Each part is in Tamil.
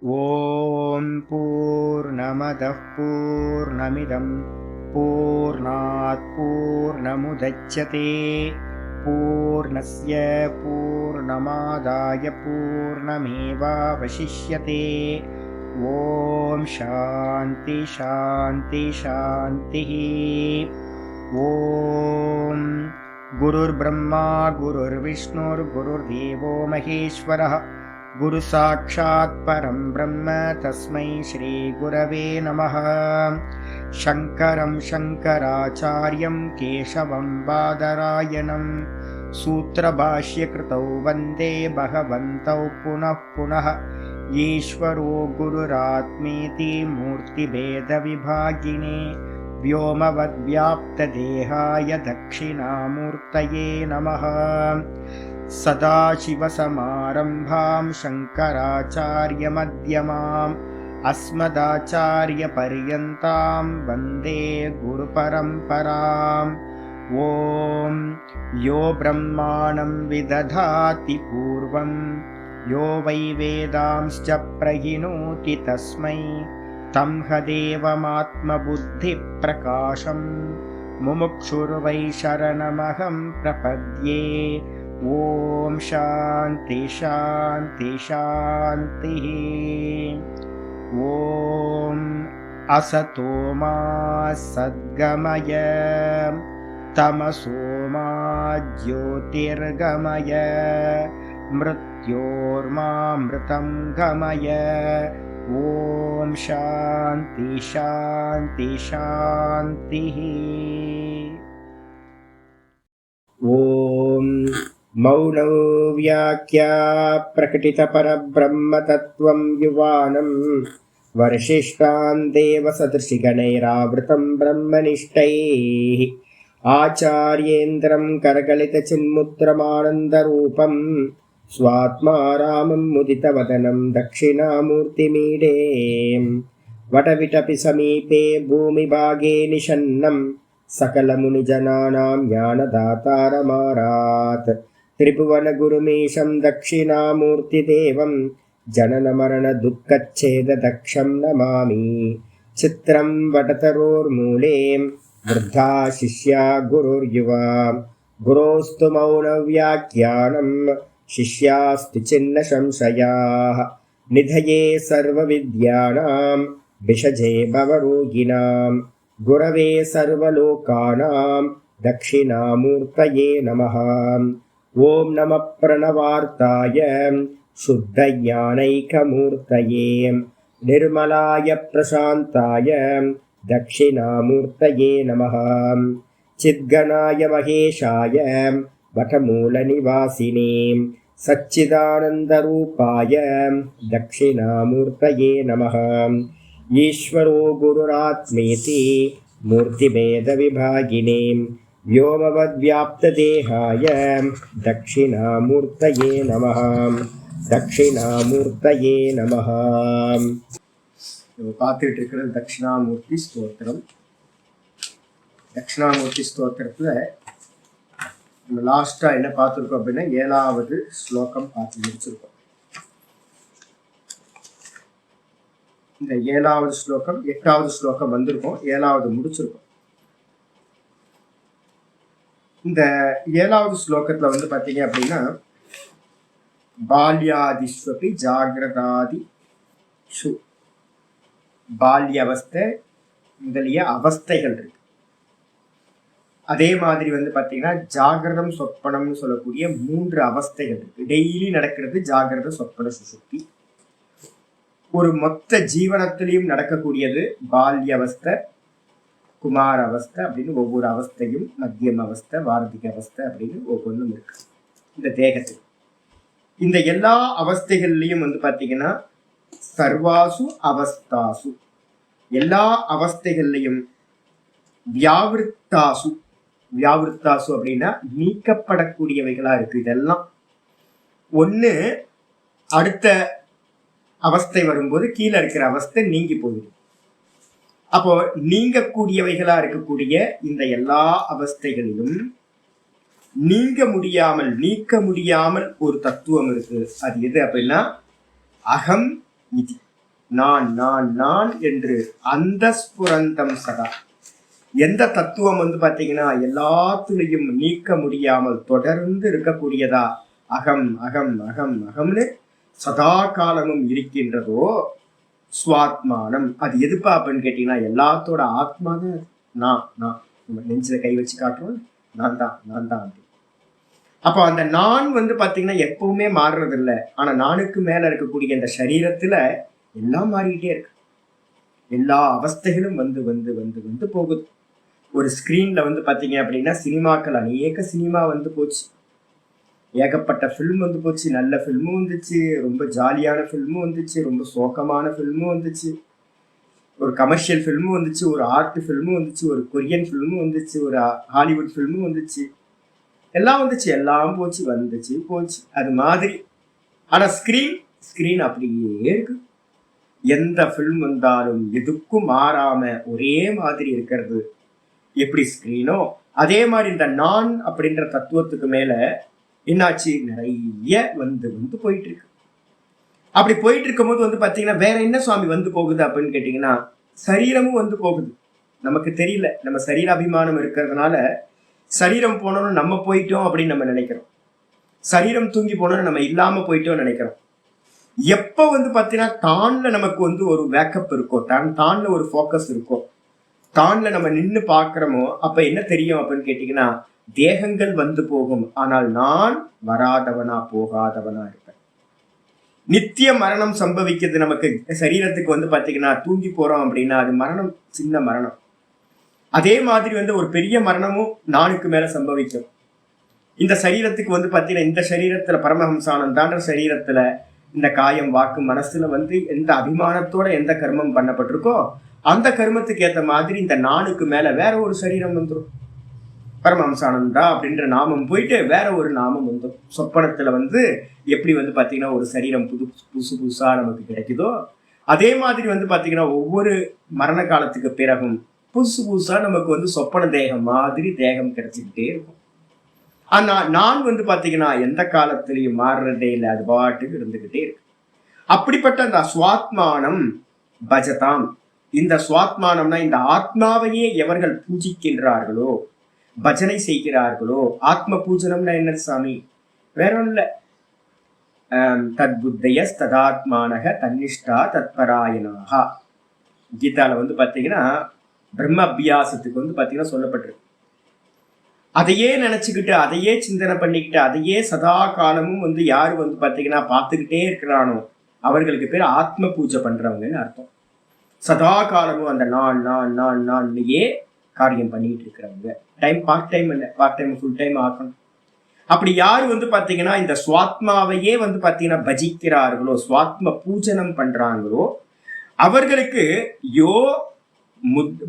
ॐ पूर्णमदः पूर्णमिदं पूर्णात् पूर्णमुदच्यते पूर्णस्य पूर्णमादाय पूर्णमेवावशिष्यते। ॐ शान्ति शान्ति शान्तिः। ॐ गुरुर्ब्रह्मा गुरुर्विष्णुर्गुरुर्देवो महेश्वरः गुरु साक्षात् परं ब्रह्म तस्मै श्री गुरवे नमः। शङ्करं शङ्कराचार्यं केशवं बादरायणं सूत्रभाष्यकृतौ वन्दे भगवन्तौ पुनः पुनः। ईश्वरो गुरुरात्मेति मूर्तिभेदविभागिने व्योमवद्व्याप्तदेहाय दक्षिणामूर्तये नमः। सदाशिवसमारम्भां शङ्कराचार्यमध्यमाम् अस्मदाचार्यपर्यन्तां वन्दे गुरुपरम्पराम्। ॐ यो ब्रह्माणं विदधाति पूर्वं यो वै वेदांश्च प्रहिणोति तस्मै तं हदेवमात्मबुद्धिप्रकाशं मुमुक्षुर्वै शरणमहं प्रपद्ये। ॐ शान्ति शान्ति शान्तिः। ॐ असतो मा सद्गमय तमसो मा ज्योतिर्गमय मृत्योर्मामृतं गमय। ॐ शान्ति शान्ति शान्तिः। ॐ मौनौ व्याख्या प्रकटितपरब्रह्मतत्त्वं युवानं वर्षिष्ठान् देवसदृशिगणैरावृतं ब्रह्मनिष्ठैः आचार्येन्द्रं करकलितचिन्मुद्रमानन्दरूपं स्वात्मा रामं मुदितवदनं दक्षिणामूर्तिमीडे। वटविटपि समीपे भूमिभागे निषन्नं सकलमुनिजनानां ज्ञानदातारमारात् त्रिभुवनगुरुमीशं दक्षिणामूर्तिदेवं जननमरणदुःखच्छेददक्षं नमामि। चित्रं वटतरोर्मूले वृद्धा शिष्या गुरुर्युवा गुरोस्तु मौनव्याख्यानं शिष्यास्तु छिन्नसंशयाः निधये सर्वविद्यानां भिषजे भवरोगिणां गुरवे सर्वलोकानां दक्षिणामूर्तये नमः। ॐ नमः प्रणवार्ताय शुद्धज्ञानैकमूर्तये निर्मलाय प्रशान्ताय दक्षिणामूर्तये नमः। चिद्गणाय महेशाय वटमूलनिवासिने सच्चिदानन्दरूपाय दक्षिणामूर्तये नमः। ईश्वरो गुरुरात्मेति मूर्तिभेदविभागिने व्योमवद्व्याप्तदेहाय दक्षिणामूर्तये नमः। दक्षिणामूर्तये नमः। பார்த்துட்டு இருக்கிறது தட்சிணாமூர்த்தி ஸ்தோத்திரம். தட்சிணாமூர்த்தி ஸ்தோத்திரத்தில் நம்ம லாஸ்ட்டாக என்ன பார்த்துருக்கோம் அப்படின்னா 7வது ஸ்லோகம் பார்த்து முடிச்சிருக்கோம். இந்த 7வது ஸ்லோகம் 8வது ஸ்லோகம் வந்திருக்கோம், 7வது முடிச்சிருக்கோம். இந்த 7வது ஸ்லோகத்தில் வந்து பார்த்தீங்க அப்படின்னா பால்யாதிஸ்வபி ஜாகிரதாதி சு பால்ய அவஸ்தை முதலிய அவஸ்தைகள் இருக்கு. அதே மாதிரி வந்து பார்த்தீங்கன்னா ஜாகிரதம் சொப்பனம்னு சொல்லக்கூடிய 3 அவஸ்தைகள் இருக்கு. டெய்லி நடக்கிறது ஜாகிரத சொப்பன சுசுப்தி. ஒரு மொத்த ஜீவனத்திலையும் நடக்கக்கூடியது பால்ய அவஸ்தை, குமார அவஸ்தை அப்படின்னு ஒவ்வொரு அவஸ்தையும், மத்தியம் அவஸ்தை, வார்த்திக அவஸ்தை அப்படின்னு ஒவ்வொன்றும் இருக்கு இந்த தேகத்தில். இந்த எல்லா அவஸ்தைகள்லையும் வந்து பார்த்தீங்கன்னா சர்வாசு அவஸ்தாசு, எல்லா அவஸ்தைகள்லையும் வியாவிருத்தாசு, வியாவிருத்தாசு அப்படின்னா நீக்கப்படக்கூடியவைகளா இருக்கு. இதெல்லாம் ஒன்று அடுத்த அவஸ்தை வரும்போது கீழே இருக்கிற அவஸ்தை நீங்கி போயிடும். அப்போ நீங்கக்கூடியவைகளா இருக்கக்கூடிய இந்த எல்லா அவஸ்தைகளிலும் நீங்க முடியாமல், நீக்க முடியாமல் ஒரு தத்துவம் இருக்கு. அது எது அப்படின்னா அகம் இது. நான் நான் நான் என்று அந்த ஸ்புரந்தம் சதா. எந்த தத்துவம் வந்து பாத்தீங்கன்னா எல்லாத்துலயும் நீக்க முடியாமல் தொடர்ந்து இருக்கக்கூடியதா அகம் அகம் அகம் அகம்னு சதா காலமும் இருக்கின்றதோ சுவாத்மானம். அது எதுப்பா அப்படின்னு கேட்டீங்கன்னா எல்லாத்தோட ஆத்மா தான். நான் நெஞ்சில கை வச்சு காட்டுறோம், நான் தான் நான் தான். அப்போ அந்த நான் வந்து பாத்தீங்கன்னா எப்பவுமே மாறுறது இல்லை. ஆனா நானுக்கு மேல இருக்கக்கூடிய இந்த சரீரத்துல எல்லாம் மாறிக்கிட்டே இருக்கு. எல்லா அவஸ்தைகளும் வந்து வந்து வந்து வந்து போகுது. ஒரு ஸ்கிரீன்ல வந்து பாத்தீங்க அப்படின்னா சினிமாக்கள் அநேக சினிமா வந்து போச்சு, ஏகப்பட்ட ஃபில்ம் வந்து போச்சு. நல்ல ஃபில்மும் வந்துச்சு, ரொம்ப ஜாலியான ஃபில்மும் வந்துச்சு, ரொம்ப சோகமான ஃபில்மும் வந்துச்சு, ஒரு கமர்ஷியல் ஃபில்மும் வந்துச்சு, ஒரு ஆர்ட் ஃபில்மும் வந்துச்சு, ஒரு கொரியன் ஃபில்மும் வந்துச்சு, ஒரு ஹாலிவுட் ஃபில்மும் வந்துச்சு, எல்லாம் வந்துச்சு, எல்லாம் போச்சு, வந்துச்சு போச்சு, அது மாதிரி. ஆனா ஸ்கிரீன் அப்படியே இருக்கு. எந்த ஃபில்ம் வந்தாலும் எதுக்கும் மாறாம ஒரே மாதிரி இருக்கிறது எப்படி ஸ்கிரீனோ அதே மாதிரி இந்த நான் அப்படின்ற தத்துவத்துக்கு மேல என்னாச்சு, நிறைய வந்து வந்து போயிட்டு இருக்கு. அப்படி போயிட்டு இருக்கும் போது வந்து பாத்தீங்கன்னா வேற என்ன சுவாமி வந்து போகுது அப்படின்னு கேட்டீங்கன்னா சரீரமும் வந்து போகுது. நமக்கு தெரியல, நம்ம சரீர அபிமானம் இருக்கிறதுனால சரீரம் போனோம்னு நம்ம போயிட்டோம் அப்படின்னு நம்ம நினைக்கிறோம். சரீரம் தூங்கி போனோம்னு நம்ம இல்லாம போயிட்டோம் நினைக்கிறோம். எப்ப வந்து பாத்தீங்கன்னா தான்ல நமக்கு வந்து ஒரு வேக்கப் இருக்கோ, தான்ல ஒரு ஃபோக்கஸ் இருக்கோ, தான்ல நம்ம நின்று பாக்குறோமோ அப்ப என்ன தெரியும் அப்படின்னு கேட்டீங்கன்னா தேகங்கள் வந்து போகும், ஆனால் நான் வராதவனா போகாதவனா இருப்பேன். நித்திய மரணம் சம்பவிக்கிறது நமக்கு. சரீரத்துக்கு வந்து பாத்தீங்கன்னா தூங்கி போறோம் அப்படின்னா அது மரணம், சின்ன மரணம். அதே மாதிரி வந்து ஒரு பெரிய மரணமும் நானுக்கு மேல சம்பவிக்கும். இந்த சரீரத்துக்கு வந்து பாத்தீங்கன்னா இந்த சரீரத்துல பரமஹம்சானந்தான்ற சரீரத்துல இந்த காயம் வாக்கு மனசுல வந்து எந்த அபிமானத்தோட எந்த கர்மம் பண்ணப்பட்டிருக்கோ அந்த கர்மத்துக்கு ஏற்ற மாதிரி இந்த நானுக்கு மேல வேற ஒரு சரீரம் வந்துடும். பரமஹம்சானந்தா அப்படின்ற நாமம் போயிட்டு வேற ஒரு நாமம் வந்துடும். சொப்பனத்துல வந்து எப்படி வந்து பாத்தீங்கன்னா ஒரு சரீரம் புதுசா நமக்கு கிடைக்குதோ அதே மாதிரி வந்து பாத்தீங்கன்னா ஒவ்வொரு மரண காலத்துக்கு பிறகும் புதுசா நமக்கு வந்து சொப்பன தேகம் மாதிரி தேகம் கிடைச்சிக்கிட்டே இருக்கும். ஆனா நான் வந்து பாத்தீங்கன்னா எந்த காலத்திலையும் மாறுறதே இல்லை, அது பாட்டுக்கு இருந்துகிட்டே இருக்கு. அப்படிப்பட்ட அந்த சுவாத்மானம் பஜதாம். இந்த சுவாத்மானம்னா இந்த ஆத்மாவையே எவர்கள் பூஜிக்கின்றார்களோ, பஜனை செய்கிறார்களோ. ஆத்ம பூஜனம்னா என்ன சாமி? வேற ஒன்றும் இல்லை. தத் புத்தய ததாத்மானக தன்னிஷ்டா தத்பராயணாக. கீதால வந்து பாத்தீங்கன்னா பிரம்ம அபியாசத்துக்கு வந்து பாத்தீங்கன்னா சொல்லப்பட்டிருக்கு. அதையே நினைச்சுக்கிட்டு அதையே சிந்தனை பண்ணிக்கிட்டு அதையே சதா காலமும் வந்து யாரு வந்து பாத்தீங்கன்னா பார்த்துக்கிட்டே இருக்கிறானோ அவர்களுக்கு பேர் ஆத்ம பூஜை பண்றவங்கன்னு அர்த்தம். சதா காலமும் அந்த நான் நான் நான் நான்லயே காரியம் பண்ணிட்டு இருக்கிறவங்க. பார்ட் டைம் இல்லை, பார்ட் டைம் ஃபுல் டைம் ஆக்கணும். அப்படி யாரு வந்து பாத்தீங்கன்னா இந்த சுவாத்மாவையே வந்து பாத்தீங்கன்னா பஜிக்கிறார்களோ, சுவாத்ம பூஜனம் பண்றாங்களோ அவர்களுக்கு யோ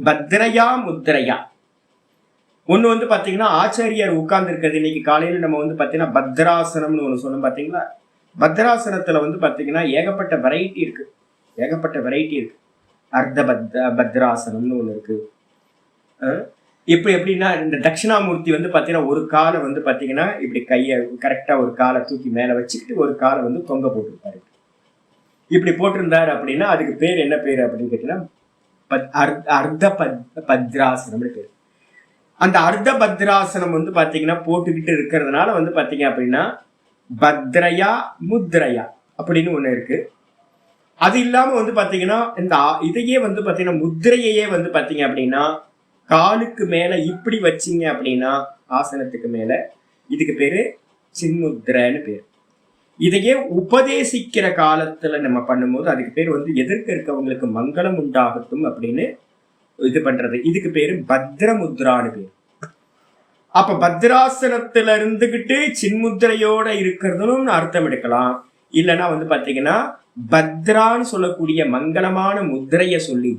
பத்ரயா முத்ரையா. ஒண்ணு வந்து பாத்தீங்கன்னா ஆச்சாரியார் உட்கார்ந்து இருக்கிறது. இன்னைக்கு காலையில நம்ம வந்து பாத்தீங்கன்னா பத்ராசனம்னு ஒண்ணு சொன்னோம் பாத்தீங்களா. பத்ராசனத்துல வந்து பாத்தீங்கன்னா ஏகப்பட்ட வெரைட்டி இருக்கு, ஏகப்பட்ட வெரைட்டி இருக்கு. அர்த்த பத்ராசனம்னு ஒண்ணு இருக்கு. இப்ப எப்படின்னா இந்த தட்சிணாமூர்த்தி வந்து பாத்தீங்கன்னா ஒரு காலை வந்து பாத்தீங்கன்னா இப்படி கைய கரெக்டா ஒரு காலை தூக்கி மேல வச்சுக்கிட்டு ஒரு காலை வந்து தொங்க போட்டிருப்பாரு. இப்படி போட்டிருந்தாரு அப்படின்னா அதுக்கு பேர் என்ன பேரு அப்படின்னு கேட்டீங்கன்னா அர்த்த பத்ராசனம்னு பேரு. அந்த அர்த்த பத்ராசனம் வந்து பாத்தீங்கன்னா போட்டுக்கிட்டு இருக்கிறதுனால வந்து பாத்தீங்க அப்படின்னா பத்ரயா முத்ரையா அப்படின்னு ஒண்ணு இருக்கு. அது இல்லாம வந்து பாத்தீங்கன்னா இந்த இதையே வந்து பாத்தீங்கன்னா முத்திரையே வந்து பாத்தீங்க அப்படின்னா காலுக்கு மேல இப்படி வச்சிங்க அப்படின்னா ஆசனத்துக்கு மேல இதுக்கு பேரு சின்முத்ரைன்னு பேரு. இதையே உபதேசிக்கிற காலத்துல நம்ம பண்ணும்போது அதுக்கு பேர் வந்து எதிர்க்க இருக்கவங்களுக்கு மங்களம் உண்டாகட்டும் அப்படின்னு இது பண்றது. இதுக்கு பேரு பத்ரமுத்ரான்னு பேரு. அப்ப பத்ராசனத்துல இருந்துகிட்டு சின்முத்திரையோட இருக்கிறதும் அர்த்தம் எடுக்கலாம். இல்லைன்னா வந்து பாத்தீங்கன்னா பத்ரான்னு சொல்லக்கூடிய மங்களமான முத்திரைய சொல்லி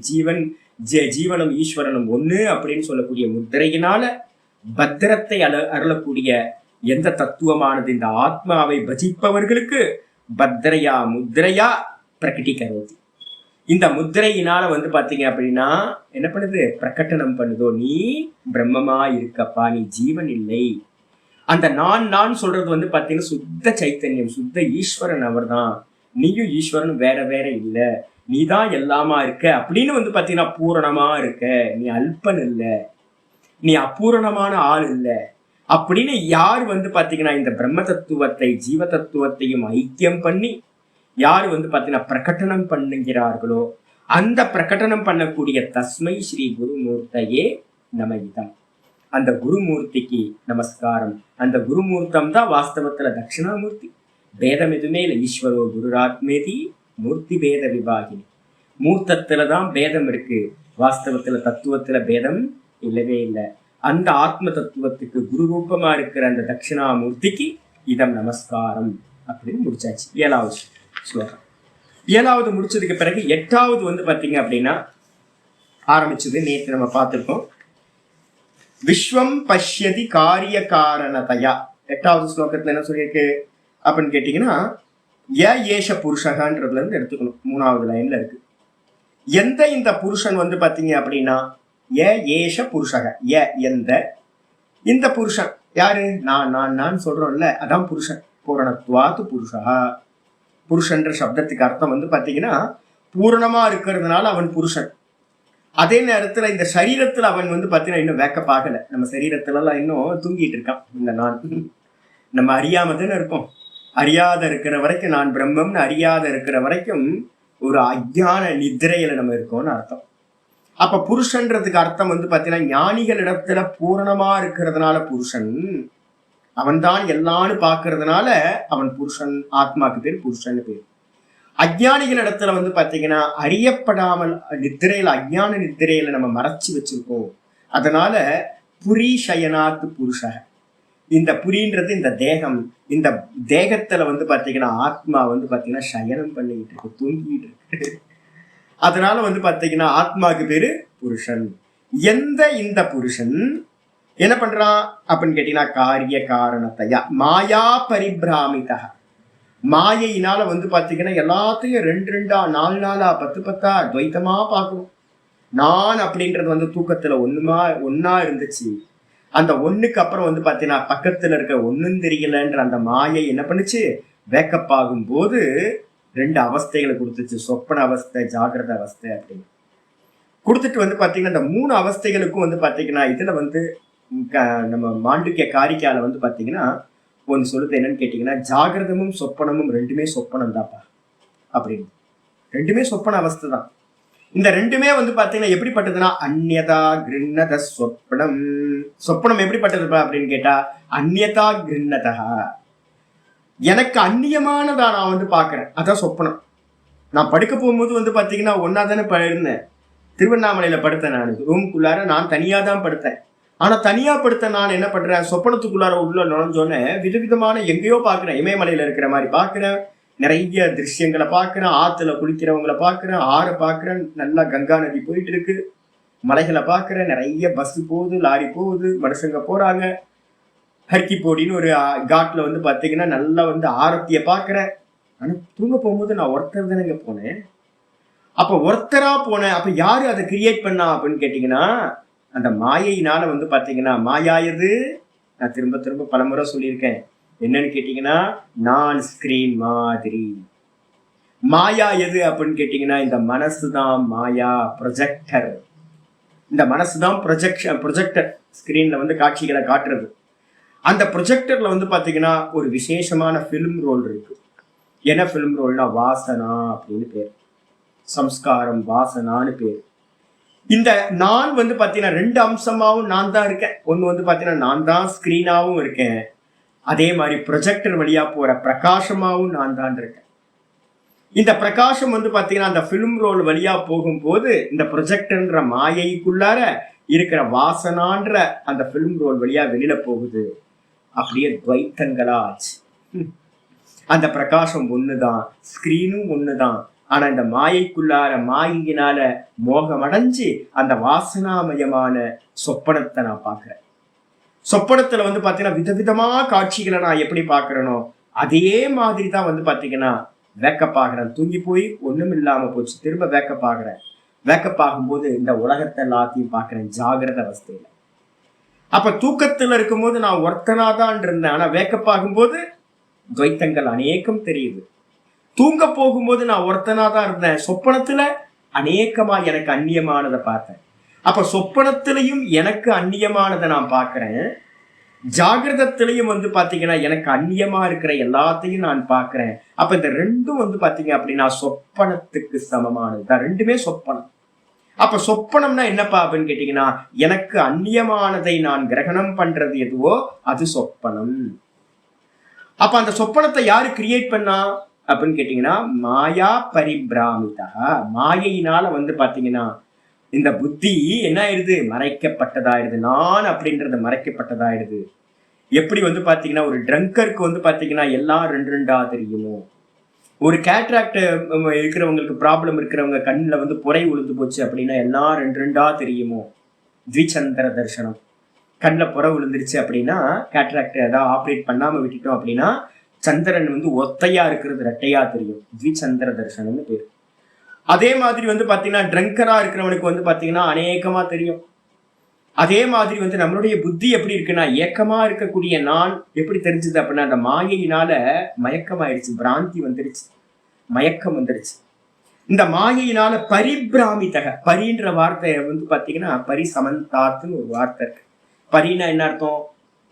ஜீவனும் ஈஸ்வரனும் ஒண்ணு அப்படின்னு சொல்லக்கூடிய முத்திரையினால பத்ரத்தை அருளக்கூடிய எந்த தத்துவமானது இந்த ஆத்மாவை பஜிப்பவர்களுக்கு பத்ரையா முத்ரையா பிரகட்டிக்கிறது. இந்த முத்திரையினால வந்து பாத்தீங்க அப்படின்னா என்ன பண்ணுது, பிரகட்டனம் பண்ணுதோ நீ பிரம்மமா இருக்கப்பா, நீ ஜீவன் இல்லை. அந்த நான் சொல்றது வந்து பாத்தீங்கன்னா சுத்த சைத்தன்யம், சுத்த ஈஸ்வரன் அவர் தான். நீயும் ஈஸ்வரனும் வேற வேற இல்லை. நீதான் எல்லாமா இருக்க அப்படின்னு வந்து பாத்தீங்கன்னா பூரணமா இருக்க, நீ அல்பன் இல்ல, நீ அபூரணமான ஆள் இல்ல அப்படின்னு யார் வந்து பாத்தீங்கன்னா இந்த பிரம்ம தத்துவத்தை ஜீவ தத்துவத்தையும் ஐக்கியம் பண்ணி யார் வந்து பாத்தீங்கன்னா பிரகடனம் பண்ணுகிறார்களோ அந்த பிரகடனம் பண்ணக்கூடிய தஸ்மை ஸ்ரீ குருமூர்த்தையே நமயிதம். அந்த குருமூர்த்திக்கு நமஸ்காரம். அந்த குருமூர்த்தம் தான் வாஸ்தவத்துல தட்சிணாமூர்த்தி. பேதம் எதுவுமே இல்லை. ஈஸ்வரோ குருராத்மேதி மூர்த்தி பேத விபாகினி. மூர்த்தத்துலதான் பேதம் இருக்கு, வாஸ்தவத்துல தத்துவத்துல பேதம் இல்லவே இல்லை. அந்த ஆத்ம தத்துவத்துக்கு குரு ரூபமா இருக்கிற அந்த தட்சிணாமூர்த்திக்கு இதம் நமஸ்காரம் அப்படின்னு முடிச்சாச்சு 7வது ஸ்லோகம். 7வது முடிச்சதுக்கு பிறகு 8வது வந்து பாத்தீங்க அப்படின்னா ஆரம்பிச்சது நேற்று நம்ம பார்த்திருக்கோம். விஸ்வம் பஷ்யதி காரிய காரணதையா. 8வது ஸ்லோகத்துல என்ன சொல்லியிருக்கு அப்படின்னு கேட்டீங்கன்னா ஏஷ புருஷகன்றதுல இருந்து எடுத்துக்கணும். 3வது லைன்ல இருக்கு. எந்த இந்த புருஷன் வந்து பாத்தீங்க அப்படின்னா ஏஷ புருஷக, எந்த இந்த புருஷன் யாரு? நான் சொல்றோம்ல, அதான் புருஷன். பூரணத்வாத்து புருஷா. புருஷன்ற சப்தத்துக்கு அர்த்தம் வந்து பாத்தீங்கன்னா பூரணமா இருக்கிறதுனால அவன் புருஷன். அதே நேரத்துல இந்த சரீரத்துல அவன் வந்து பாத்தீங்கன்னா இன்னும் வேக்கப் ஆகல. நம்ம சரீரத்துல எல்லாம் இன்னும் தூங்கிட்டு இருக்கான். இந்த நான் நம்ம அறியாம தானே இருக்கோம். அறியாத இருக்கிற வரைக்கும் நான் பிரம்மம்னு அறியாத இருக்கிற வரைக்கும் ஒரு அஞ்ஞான நித்திரையில நம்ம இருக்கோம்னு அர்த்தம். அப்ப புருஷன்றதுக்கு அர்த்தம் வந்து பாத்தீங்கன்னா ஞானிகள் இடத்துல பூரணமா இருக்கிறதுனால புருஷன், அவன் தான் எல்லான்னு பாக்குறதுனால அவன் புருஷன். ஆத்மாக்கு பேர் புருஷன் பேர். அஜ்ஞானிகள் இடத்துல வந்து பாத்தீங்கன்னா அறியப்படாமல் நித்திரையில, அஜ்ஞான நித்திரையில நம்ம மறைச்சு வச்சிருக்கோம். அதனால புரி சயனாத்து புருஷ. இந்த புரின்றது இந்த தேகம். இந்த தேகத்துல வந்து பாத்தீங்கன்னா ஆத்மா வந்து பாத்தீங்கன்னா சயனம் பண்ணிக்கிட்டு இருக்கு, தூங்கிட்டு இருக்கு. அதனால வந்து பாத்தீங்கன்னா ஆத்மாவுக்கு பேரு புருஷன். எந்த இந்த புருஷன் என்ன பண்றான் அப்படின்னு கேட்டீங்கன்னா காரிய காரணத்தையா மாயா பரிபிராமிதா. மாயையினால வந்து பாத்தீங்கன்னா எல்லாத்தையும் 2 4 10 துவைத்தமா பார்க்கணும். நான் அப்படின்றது வந்து தூக்கத்துல ஒன்னா இருந்துச்சு. அந்த ஒண்ணுக்கு அப்புறம் வந்து பாத்தீங்கன்னா பக்கத்துல இருக்க ஒண்ணும் தெரியலன்ற அந்த மாயை என்ன பண்ணுச்சு, வேக்கப் ஆகும் போது 2 அவஸ்தைகளை கொடுத்துச்சு. சொப்பன அவஸ்தை, ஜாகிரத அவஸ்தை அப்படின்னு கொடுத்துட்டு வந்து பாத்தீங்கன்னா இந்த 3 அவஸ்தைகளுக்கும் வந்து பாத்தீங்கன்னா இதுல வந்து நம்ம மாண்டுக்கிய காரிக்கால வந்து பாத்தீங்கன்னா ஒன்று சொல்லுது. என்னன்னு கேட்டீங்கன்னா ஜாகிரதமும் சொப்பனமும் 2மே சொப்பனம் தான்ப்பா அப்படின்னு. 2மே சொப்பன அவஸ்தை தான். இந்த 2மே வந்து பாத்தீங்கன்னா எப்படிப்பட்டதுன்னா அந்யதா கிருண்ணத சொப்பனம். சொப்பனம் எப்படிப்பட்டதுப்பா அப்படின்னு கேட்டா அந்யதா கிருண்ணதா, எனக்கு அந்நியமானதா நான் வந்து பாக்குறேன், அதான் சொப்பனம். நான் படுக்க போகும்போது வந்து பாத்தீங்கன்னா ஒன்னா தானே இருந்தேன். திருவண்ணாமலையில படுத்தேன். நான் ரூமுக்குள்ளார நான் தனியா தான் படுத்தேன். ஆனா தனியா படுத்த நான் என்ன பண்றேன், சொப்பனத்துக்குள்ளார உள்ள நுழைஞ்சோன்னே விதவிதமான எங்கேயோ பாக்குறேன். இமயமலையில இருக்கிற மாதிரி பாக்குறேன், நிறைய திருஷ்யங்களை பாக்குறேன், ஆத்துல குளிக்கிறவங்களை பாக்குறேன், ஆறை பாக்குறேன், நல்லா கங்கா நதி போயிட்டு இருக்கு, மலைகளை பாக்குறேன், நிறைய பஸ் போகுது, லாரி போகுது, மனுஷங்க போறாங்க. ஹர்கி போடின்னு ஒரு காட்ல வந்து பாத்தீங்கன்னா நல்லா வந்து ஆரத்திய பாக்குறேன். ஆனா தூங்க போகும்போது நான் ஒருத்தர் தானேங்க போனேன். அப்ப ஒருத்தரா போனேன். அப்ப யாரு அதை கிரியேட் பண்ணா அப்படின்னு கேட்டீங்கன்னா அந்த மாயையினால வந்து பாத்தீங்கன்னா மாயாயது. நான் திரும்ப திரும்ப பலமுறை சொல்லியிருக்கேன். என்னன்னு கேட்டீங்கன்னா நான் ஸ்கிரீன் மாதிரி. மாயா எது அப்படின்னு கேட்டீங்கன்னா இந்த மனசுதான் மாயா, ப்ரொஜெக்டர். இந்த மனசுதான் ப்ரொஜெக்டர், ஸ்கிரீன்ல வந்து காட்சிகளை காட்டுறது. அந்த ப்ரொஜெக்டர்ல வந்து பாத்தீங்கன்னா ஒரு விசேஷமான பிலிம் ரோல் இருக்கு. என்ன பிலிம் ரோல்னா வாசனா அப்படின்னு பேர், சம்ஸ்காரம், வாசனான்னு பேர். இந்த நான் வந்து பாத்தீங்கன்னா 2 அம்சமாவும் நான் தான் இருக்கேன். ஒண்ணு வந்து பாத்தீங்கன்னா நான் தான் ஸ்கிரீனாவும் இருக்கேன், அதே மாதிரி ப்ரொஜெக்டர் வழியா போற பிரகாசமாவும் நான் தான் இருக்கேன். இந்த பிரகாசம் வந்து பாத்தீங்கன்னா அந்த பிலிம் ரோல் வழியா போகும்போது இந்த ப்ரொஜெக்டர்ன்ற மாயைக்குள்ளார இருக்கிற வாசனான்ற அந்த பிலிம் ரோல் வழியா வெளியில போகுது. அப்படியே துவைத்தங்களா ஆச்சு. அந்த பிரகாசம் ஒண்ணுதான், ஸ்கிரீனும் ஒண்ணுதான். ஆனா இந்த மாயைக்குள்ளார மாயினால மோகம் அடைஞ்சு அந்த வாசனாமயமான சொப்பனத்தை நான் பாக்குறேன். சொப்பனத்துல வந்து பாத்தீங்கன்னா விதவிதமா காட்சிகளை நான் எப்படி பாக்குறேனோ அதே மாதிரி தான் வந்து பாத்தீங்கன்னா வேக்கப் ஆகிறேன். தூங்கி போய் ஒண்ணும் இல்லாம போச்சு, திரும்ப வேக்கப் ஆகிறேன். வேக்கப் ஆகும்போது இந்த உலகத்தை எல்லாத்தையும் பாக்குறேன் ஜாகிரத அவஸ்தையில. அப்ப தூக்கத்துல இருக்கும்போது நான் ஒருத்தனாதான் இருந்தேன். ஆனா வேக்கப் ஆகும்போது துவைத்தங்கள் அநேகம் தெரியுது. தூங்க போகும்போது நான் ஒருத்தனா தான் இருந்தேன், சொப்பனத்துல அநேகமா எனக்கு அந்நியமானதை பார்த்தேன். அப்ப சொப்பனத்திலையும் எனக்கு அந்நியமானதை நான் பார்க்கிறேன், ஜாகிரதத்திலையும் பாத்தீங்கன்னா எனக்கு அந்நியமா இருக்கிற எல்லாத்தையும் நான் பார்க்கிறேன். அப்ப இந்த ரெண்டும் பாத்தீங்க அப்படின்னா சொப்பனத்துக்கு சமமானது. ரெண்டுமே சொப்பனம். அப்ப சொப்பனம்னா என்னப்பா அப்படின்னு கேட்டீங்கன்னா, எனக்கு அந்நியமானதை நான் கிரகணம் பண்றது எதுவோ அது சொப்பனம். அப்ப அந்த சொப்பனத்தை யாரு கிரியேட் பண்ணா அப்படின்னு கேட்டீங்கன்னா, மாயா பரிபிராமிதா. மாயையினால பாத்தீங்கன்னா இந்த புத்தி என்ன ஆயிடுது, மறைக்கப்பட்டதாயிடுது. நான் அப்படின்றது மறைக்கப்பட்டதாயிடுது. எப்படி பாத்தீங்கன்னா ஒரு ட்ரங்கருக்கு பாத்தீங்கன்னா எல்லாம் ரெண்டு ரெண்டா தெரியுமோ, ஒரு கேட்ராக்ட் இருக்கிறவங்களுக்கு ப்ராப்ளம் இருக்கிறவங்க கண்ணில் புரை உளுந்து போச்சு அப்படின்னா எல்லாம் ரெண்டு ரெண்டா தெரியுமோ, த்விசந்திர தர்சனம். கண்ணில் புற விழுந்துருச்சு அப்படின்னா கேட்ராக்ட் ஏதாவது ஆப்ரேட் பண்ணாம விட்டுட்டோம் அப்படின்னா சந்திரன் ஒத்தையா இருக்கிறது ரெட்டையா தெரியும், த்விசந்திர தர்சனம்னு பேர். அதே மாதிரி பாத்தீங்கன்னா ட்ரங்கரா இருக்கிறவனுக்கு பாத்தீங்கன்னா அநேகமா தெரியும். அதே மாதிரி நம்மளுடைய புத்தி எப்படி இருக்குன்னா, ஏக்கமா இருக்கக்கூடிய நான் எப்படி தெரிஞ்சது அப்படின்னா அந்த மாயையினால மயக்கமாயிடுச்சு, பிராந்தி வந்துருச்சு, மயக்கம் வந்துருச்சு. இந்த மாயையினால பரிபிராமிதக, பரின்ற வார்த்தை பாத்தீங்கன்னா பரிசமந்தாத்துன்னு ஒரு வார்த்தை இருக்கு. பரினா என்ன அர்த்தம்,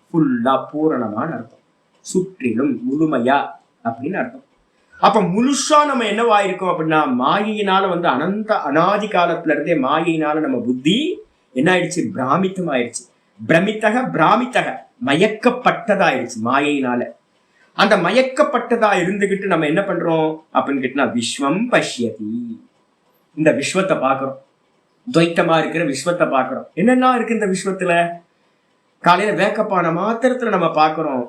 ஃபுல்லா பூரணமான அர்த்தம், சுற்றிலும் முழுமையா அப்படின்னு அர்த்தம். அப்ப முழுசா நம்ம என்னவாயிருக்கோம் அப்படின்னா மாயையினால அனந்த அனாதி காலத்துல இருந்தே மாயையினால நம்ம புத்தி என்ன ஆயிடுச்சு, பிராமித்தம் ஆயிடுச்சு. பிரமித்தக பிராமித்தக, மயக்கப்பட்டதாயிடுச்சு மாயையினால. அந்த மயக்கப்பட்டதா இருந்துகிட்டு நம்ம என்ன பண்றோம் அப்படின்னு கேட்டா விஸ்வம் பஷ்யதி, இந்த விஸ்வத்தை பாக்குறோம், துவைத்தமா இருக்கிற விஸ்வத்தை பாக்குறோம். என்னென்ன இருக்கு இந்த விஸ்வத்துல, காலையில வேக்கப்பான மாத்திரத்துல நம்ம பாக்குறோம்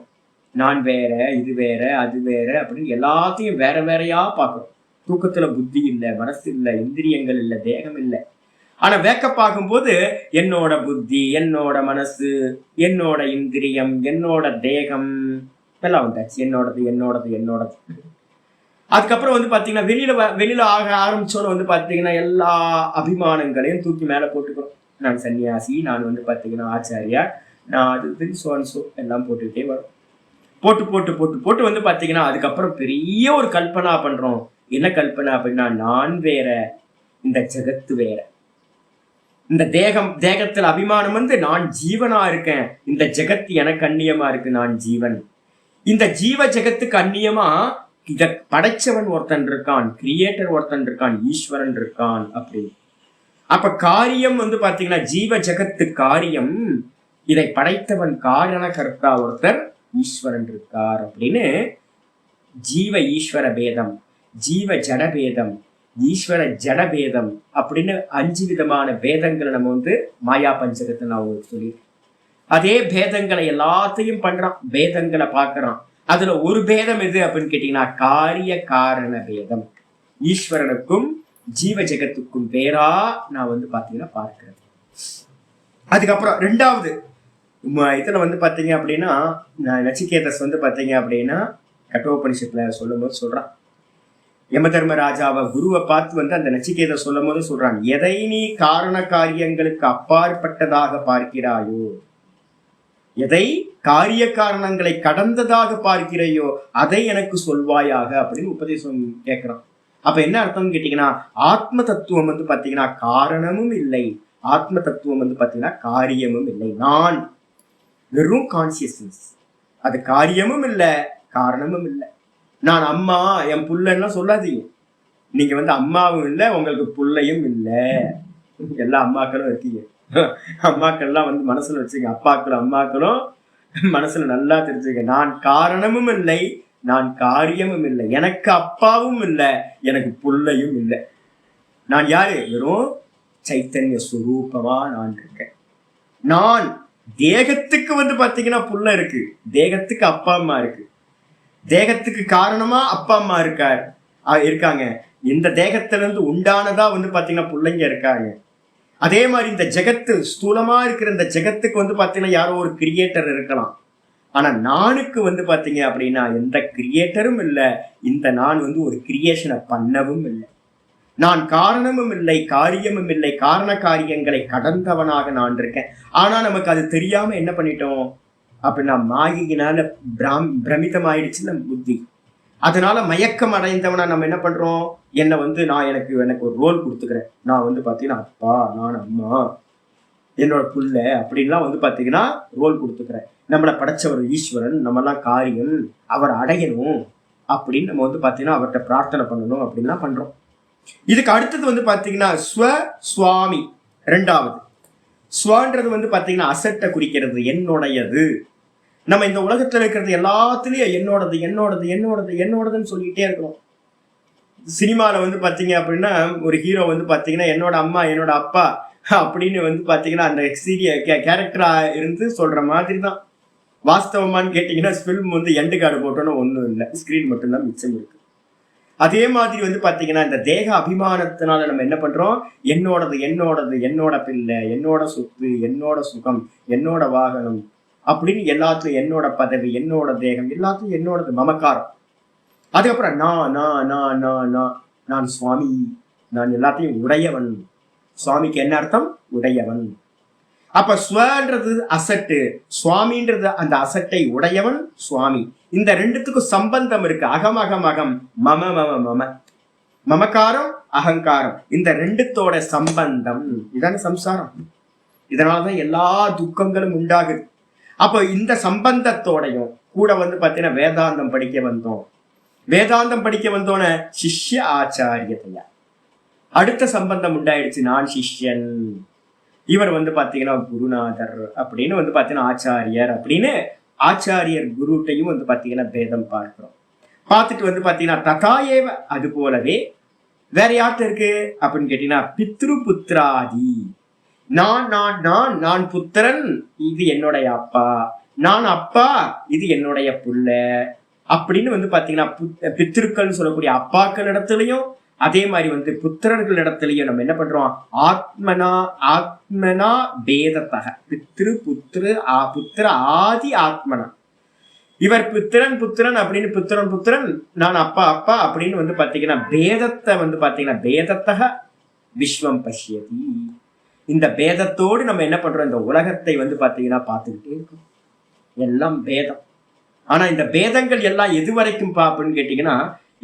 நான் வேற, இது வேற, அது வேற அப்படின்னு எல்லாத்தையும் வேற வேறையா பாக்குறோம். தூக்கத்துல புத்தி இல்லை, மனசு இல்லை, இந்திரியங்கள் இல்லை, தேகம் இல்லை. ஆனா வேக்கப் ஆகும்போது என்னோட புத்தி, என்னோட மனசு, என்னோட இந்திரியம், என்னோட தேகம் எல்லாம் வந்தாச்சு, என்னோடது என்னோடது என்னோடது. அதுக்கப்புறம் பாத்தீங்கன்னா வெளியில ஆக ஆரம்பிச்சோன்னு பாத்தீங்கன்னா எல்லா அபிமானங்களையும் தூக்கி மேல போட்டுக்கிறோம். நான் சன்னியாசி, நான் பாத்தீங்கன்னா ஆச்சாரியா, நான் அது சோ எல்லாம் போட்டுக்கிட்டே வரும். போட்டு போட்டு போட்டு போட்டு பாத்தீங்கன்னா அதுக்கப்புறம் பெரிய ஒரு கல்பனா பண்றோம். என்ன கல்பனா அப்படின்னா, நான் வேற, இந்த ஜெகத்து வேற. இந்த தேகத்துல அபிமானம் நான் ஜீவனா இருக்கேன், இந்த ஜெகத்து எனக்கு அந்நியமா இருக்கு, நான் ஜீவன். இந்த ஜீவ ஜெகத்துக்கு அந்நியமா இத படைச்சவன் ஒருத்தன் இருக்கான், கிரியேட்டர் ஒருத்தன் இருக்கான், ஈஸ்வரன் இருக்கான் அப்படின்னு. அப்ப காரியம் பாத்தீங்கன்னா ஜீவ ஜெகத்து காரியம், இதை படைத்தவன் காரண கர்த்தா ஒருத்தர் ஈஸ்வரன் இருக்கார் அப்படின்னு. ஜீவ ஈஸ்வர பேதம், ஜீவ ஜட பேதம், ஈஸ்வர ஜட பேதம் அப்படின்னு 5 விதமான பேதங்களை நம்ம மாயா பஞ்சகத்தை நான் உங்களுக்கு சொல்லியிருக்கேன். அதே பேதங்களை எல்லாத்தையும் பண்றான், பேதங்களை பார்க்கறான். அதுல ஒரு பேதம் எது அப்படின்னு கேட்டீங்கன்னா காரிய காரண பேதம். ஈஸ்வரனுக்கும் ஜீவ ஜெகத்துக்கும் பேரா நான் பாத்தீங்கன்னா பார்க்கிறேன். அதுக்கப்புறம் 2வது இதுல பாத்தீங்க அப்படின்னா நச்சிகேதஸ் பாத்தீங்க அப்படின்னா கட்டோபனிஷத்துல சொல்லும் போது சொல்றான், யம தர்மராஜாவை குருவை பார்த்து அந்த நச்சிகேதர் சொல்லும் போது சொல்றான், எதை நீ காரண காரியங்களுக்கு அப்பாற்பட்டதாக பார்க்கிறாயோ, எதை காரிய காரணங்களை கடந்ததாக பார்க்கிறையோ அதை எனக்கு சொல்வாயாக அப்படின்னு உபதேசம் கேட்கிறான். அப்ப என்ன அர்த்தம் கேட்டீங்கன்னா, ஆத்ம தத்துவம் பாத்தீங்கன்னா காரணமும் இல்லை, ஆத்ம தத்துவம் பாத்தீங்கன்னா காரியமும் இல்லை. நான் வெறும் கான்சியஸ்னஸ், அது காரியமும் இல்லை காரணமும் இல்லை. நான் அம்மா என் புள்ளன்னா சொல்லாதீங்க. நீங்க அம்மாவும் இல்லை, உங்களுக்கு புள்ளையும் இல்லை. எல்லா அம்மாக்களும் இருக்கீங்க, அம்மாக்கள்லாம் மனசுல வச்சுக்க, அப்பாக்களும் அம்மாக்களும் மனசுல நல்லா தெரிஞ்சுக்க. நான் காரணமும் இல்லை, நான் காரியமும் இல்லை, எனக்கு அப்பாவும் இல்லை, எனக்கு புள்ளையும் இல்லை. நான் யாரு, வெறும் சைத்தன்ய சுரூபமா நான் இருக்கேன். நான் தேகத்துக்கு பாத்தீங்கன்னா புள்ள இருக்கு, தேகத்துக்கு அப்பா அம்மா இருக்கு, தேகத்துக்கு காரணமா அப்பா அம்மா இருக்காங்க. இந்த தேகத்துல இருந்து உண்டானதா பாத்தீங்கன்னா பிள்ளைங்க இருக்காங்க. அதே மாதிரி இந்த ஜெகத்து ஸ்தூலமா இருக்கிற இந்த ஜெகத்துக்கு பாத்தீங்கன்னா யாரோ ஒரு கிரியேட்டர் இருக்கலாம். ஆனா நானுக்கு பாத்தீங்க அப்படின்னா எந்த கிரியேட்டரும் இல்லை, இந்த நான் ஒரு கிரியேஷனை பண்ணவும் இல்லை. நான் காரணமும் இல்லை காரியமும் இல்லை, காரண காரியங்களை கடந்தவனாக நான் இருக்கேன். ஆனா நமக்கு அது தெரியாம என்ன பண்ணிட்டோம் அப்படின்னா மாயினால பிரமிதம் ஆயிடுச்சுன்னு புத்தி. அதனால மயக்கம் அடைந்தவனா நம்ம என்ன பண்றோம், என்னை வந்து நான் எனக்கு ஒரு ரோல் கொடுத்துக்கிறேன், நான் வந்து பாத்தீங்கன்னா அப்பா, நான் அம்மா, என்னோட புள்ள அப்படின்லாம் வந்து பாத்தீங்கன்னா ரோல் கொடுத்துக்கிறேன். நம்மளை படைச்சவர் ஈஸ்வரன், நம்மலாம் காரியம் அவர் அடையணும் அப்படின்னு நம்ம வந்து பாத்தீங்கன்னா அவர்கிட்ட பிரார்த்தனை பண்ணணும் அப்படின்லாம் பண்றோம். இதுக்கு அடுத்தது வந்து பாத்தீங்கன்னா சுவாமி. ரெண்டாவது ஸ்வன்றது வந்து பாத்தீங்கன்னா அசட்டை குறிக்கிறது, என்னுடையது. நம்ம இந்த உலகத்துல இருக்கிறது எல்லாத்துலயும் என்னோடது என்னோடது என்னோடது என்னோடதுன்னு சொல்லிக்கிட்டே இருக்கிறோம். சினிமால வந்து பாத்தீங்க அப்படின்னா ஒரு ஹீரோ வந்து பாத்தீங்கன்னா என்னோட அம்மா என்னோட அப்பா அப்படின்னு வந்து பாத்தீங்கன்னா அந்த கேரக்டரா இருந்து சொல்ற மாதிரி தான். வாஸ்தவமானு கேட்டீங்கன்னா ஃபில்ம் வந்து எண்டு கார்டு போட்டோன்னு ஒன்றும் இல்லை, ஸ்கிரீன் மட்டும்தான் மிச்சம் இருக்கு. அதே மாதிரி வந்து பாத்தீங்கன்னா இந்த தேக அபிமானத்தினால நம்ம என்ன பண்றோம், என்னோடது என்னோடது, என்னோட பிள்ளை, என்னோட சொத்து, என்னோட சுகம், என்னோட வாகனம் அப்படின்னு எல்லாத்துலயும் என்னோட பதவி, என்னோட தேகம், எல்லாத்துலயும் என்னோடது மமக்காரம். அதுக்கப்புறம் நான் சுவாமி, நான் எல்லாத்தையும் உடையவன். சுவாமிக்கு என்ன அர்த்தம், உடையவன். அப்ப ஸ்வன்றது அசட்டு, சுவாமின்றது அந்த அசட்டை உடையவன் சுவாமி. இந்த ரெண்டுத்துக்கும் சம்பந்தம் இருக்கு. அகம் அகம் அகம், மம மம மம, மமக்காரம் அகங்காரம், இந்த ரெண்டுத்தோட சம்பந்தம் இதான சம்சாரம். இதனாலதான் எல்லா துக்கங்களும் உண்டாகுது. அப்போ இந்த சம்பந்தத்தோடையும் கூட வந்து பாத்தீங்கன்னா வேதாந்தம் படிக்க வந்தோம். வேதாந்தம் படிக்க வந்தோன சிஷ்ய ஆச்சாரியத்தையா அடுத்த சம்பந்தம் உண்டாயிடுச்சு, நான் சிஷ்யன், இவர் வந்து பாத்தீங்கன்னா குருநாதர் அப்படின்னு வந்து பாத்தீங்கன்னா ஆச்சாரியர் அப்படின்னு ஆச்சாரியர் குருட்டையும் வந்து பாத்தீங்கன்னா பேதம் பார்க்கிறோம். பார்த்துட்டு வந்து பாத்தீங்கன்னா ததாயேவ, அது போலவே வேற யார்கிட்ட இருக்கு அப்படின்னு கேட்டீங்கன்னா பித்ரு புத்திராதி. நான் புத்திரன், இது என்னுடைய அப்பா, நான் அப்பா, இது என்னுடைய புள்ள அப்படின்னு வந்து பாத்தீங்கன்னா பித்திருக்கள் சொல்லக்கூடிய அப்பாக்கள் இடத்துலயும் அதே மாதிரி வந்து புத்திரர்கள் இடத்துலயும் நம்ம என்ன பண்றோம், ஆத்மனா பேதத்தக, பித்ரு புத்திர ஆதி ஆத்மனா. இவர் புத்திரன் அப்படின்னு புத்திரன், நான் அப்பா அப்படின்னு வந்து பாத்தீங்கன்னா பேதத்தை வந்து பாத்தீங்கன்னா பேதத்தக விஸ்வம் பஷ்யதி. இந்த பேதத்தோடு நம்ம என்ன பண்றோம், இந்த உலகத்தை வந்து பாத்தீங்கன்னா பார்த்துக்கிட்டே இருக்கோம். எல்லாம் பேதம். ஆனா இந்த பேதங்கள் எல்லாம் எது வரைக்கும் அப்படின்னு கேட்டீங்கன்னா,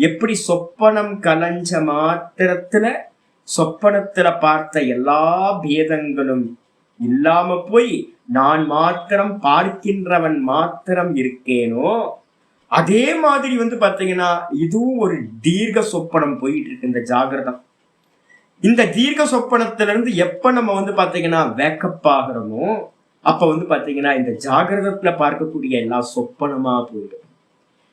எப்படி சொப்பனம் கலஞ்ச மாத்திரத்துல சொப்பனத்துல பார்த்த எல்லா பேதங்களும் இல்லாம போய் நான் மாத்திரம் பார்க்கின்றவன் மாத்திரம் இருக்கேனோ, அதே மாதிரி வந்து பாத்தீங்கன்னா இதுவும் ஒரு தீர்க்க சொப்பனம் போயிட்டு இருக்கு இந்த ஜாகிரதம். இந்த தீர்க்க சொப்பனத்துல இருந்து எப்ப நம்ம வந்து பாத்தீங்கன்னா வேக்கப் ஆகிறோமோ அப்ப வந்து பாத்தீங்கன்னா இந்த ஜாகிரதத்துல பார்க்கக்கூடிய எல்லா சொப்பனமா போயிடும்.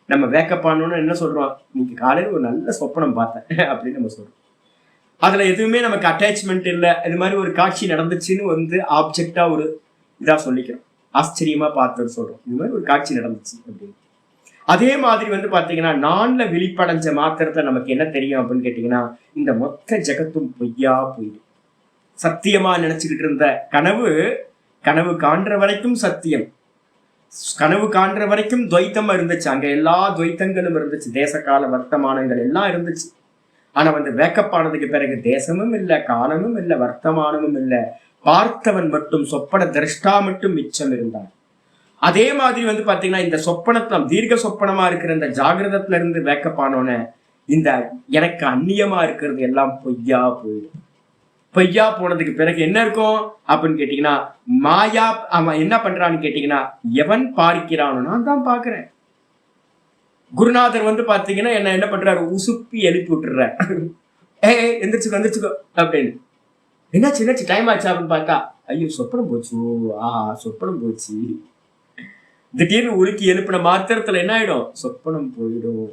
நம்ம வேக்கப் ஆனோன்னு என்ன சொல்றோம், இன்னைக்கு காலையில ஒரு நல்ல சொப்பனம் பார்த்தேன் அப்படின்னு நம்ம சொல்றோம். அதுல எதுவுமே நமக்கு அட்டாச்மெண்ட் இல்லை, இது மாதிரி ஒரு காட்சி நடந்துச்சுன்னு வந்து ஆப்ஜெக்டா ஒரு இதா சொல்லிக்கிறோம், ஆச்சரியமா பார்த்து சொல்றோம், இது மாதிரி ஒரு காட்சி நடந்துச்சு அப்படின்னு. அதே மாதிரி வந்து பாத்தீங்கன்னா நான்ல வெளிப்படைஞ்ச மாத்திரத்தை நமக்கு என்ன தெரியும் அப்படின்னு கேட்டீங்கன்னா, இந்த மொத்த ஜெகத்தும் பொய்யா போயிடும். சத்தியமா நினைச்சுக்கிட்டு இருந்த கனவு காண்ற வரைக்கும் சத்தியம், கனவு காண்ற வரைக்கும் துவைத்தமா இருந்துச்சு. அங்க எல்லா துவைத்தங்களும் இருந்துச்சு, தேச கால வர்த்தமானங்கள் எல்லாம் இருந்துச்சு. ஆனா வந்து வேக்கப் ஆனதுக்கு பிறகு தேசமும் இல்லை, காலமும் இல்லை, வர்த்தமானமும் இல்லை, பார்த்தவன் மட்டும் சொப்பன திரஷ்டா மட்டும் மிச்சம் இருந்தான். அதே மாதிரி வந்து பாத்தீங்கன்னா இந்த சொப்பனத்துல தீர்க்க சொப்பனமா இருக்கிற இந்த ஜாகிரதத்துல இருந்து வேக்கப் ஆனோன்னு இந்த எனக்கு அந்நியமா இருக்கிறது எல்லாம் பொய்யா போயிடும். பொய்யா போனதுக்கு பிறகு என்ன இருக்கும் அப்படின்னு கேட்டீங்கன்னா, மாயா அவன் என்ன பண்றான்னு கேட்டீங்கன்னா, எவன் பார்க்கிறானோ நான் தான் பாக்குறேன். குருநாதர் வந்து பாத்தீங்கன்னா என்ன பண்றாரு, உசுப்பி எழுப்பி விட்டுற, எந்திரிச்சுக்கோ அப்படின்னு. என்னாச்சு டைம் ஆச்சு அப்படின்னு பார்த்தா, ஐயோ சொப்பனம் போச்சு, சொப்பனம் போச்சு. திடீர்னு உருக்கி எழுப்பின மாத்திரத்துல என்ன ஆயிடும், சொப்பனம் போயிடும்.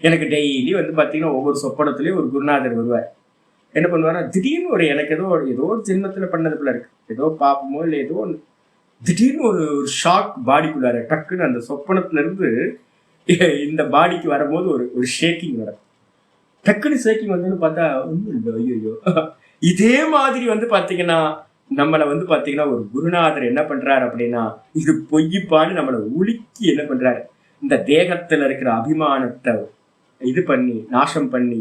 எனக்கு டெய்லி வந்து பாத்தீங்கன்னா ஒவ்வொரு சொப்பனத்திலயும் ஒரு குருநாதர் வருவார். என்ன பண்ணுவாரா, திடீர்னு ஒரு எனக்கு ஏதோ ஒரு ஜென்மத்துல பண்ணது போல இருக்கு, ஏதோ பாப்பமோ இல்லை ஏதோ ஒன்று, திடீர்னு ஒரு ஷாக் பாடிக்குள்ளார டக்குன்னு அந்த சொப்பனத்துல இருந்து இந்த பாடிக்கு வரும்போது ஒரு ஷேக்கிங் வரும். டக்குன்னு ஷேக்கிங் வந்து பார்த்தா ஒன்றும் இல்லை, ஐயோ. இதே மாதிரி வந்து பாத்தீங்கன்னா நம்மளை வந்து பாத்தீங்கன்னா ஒரு குருநாதர் என்ன பண்றாரு அப்படின்னா, இது பொய்ப்பான்னு நம்மளை உலுக்கி என்ன பண்றாரு, இந்த தேகத்துல இருக்கிற அபிமானத்தை இது பண்ணி நாசம் பண்ணி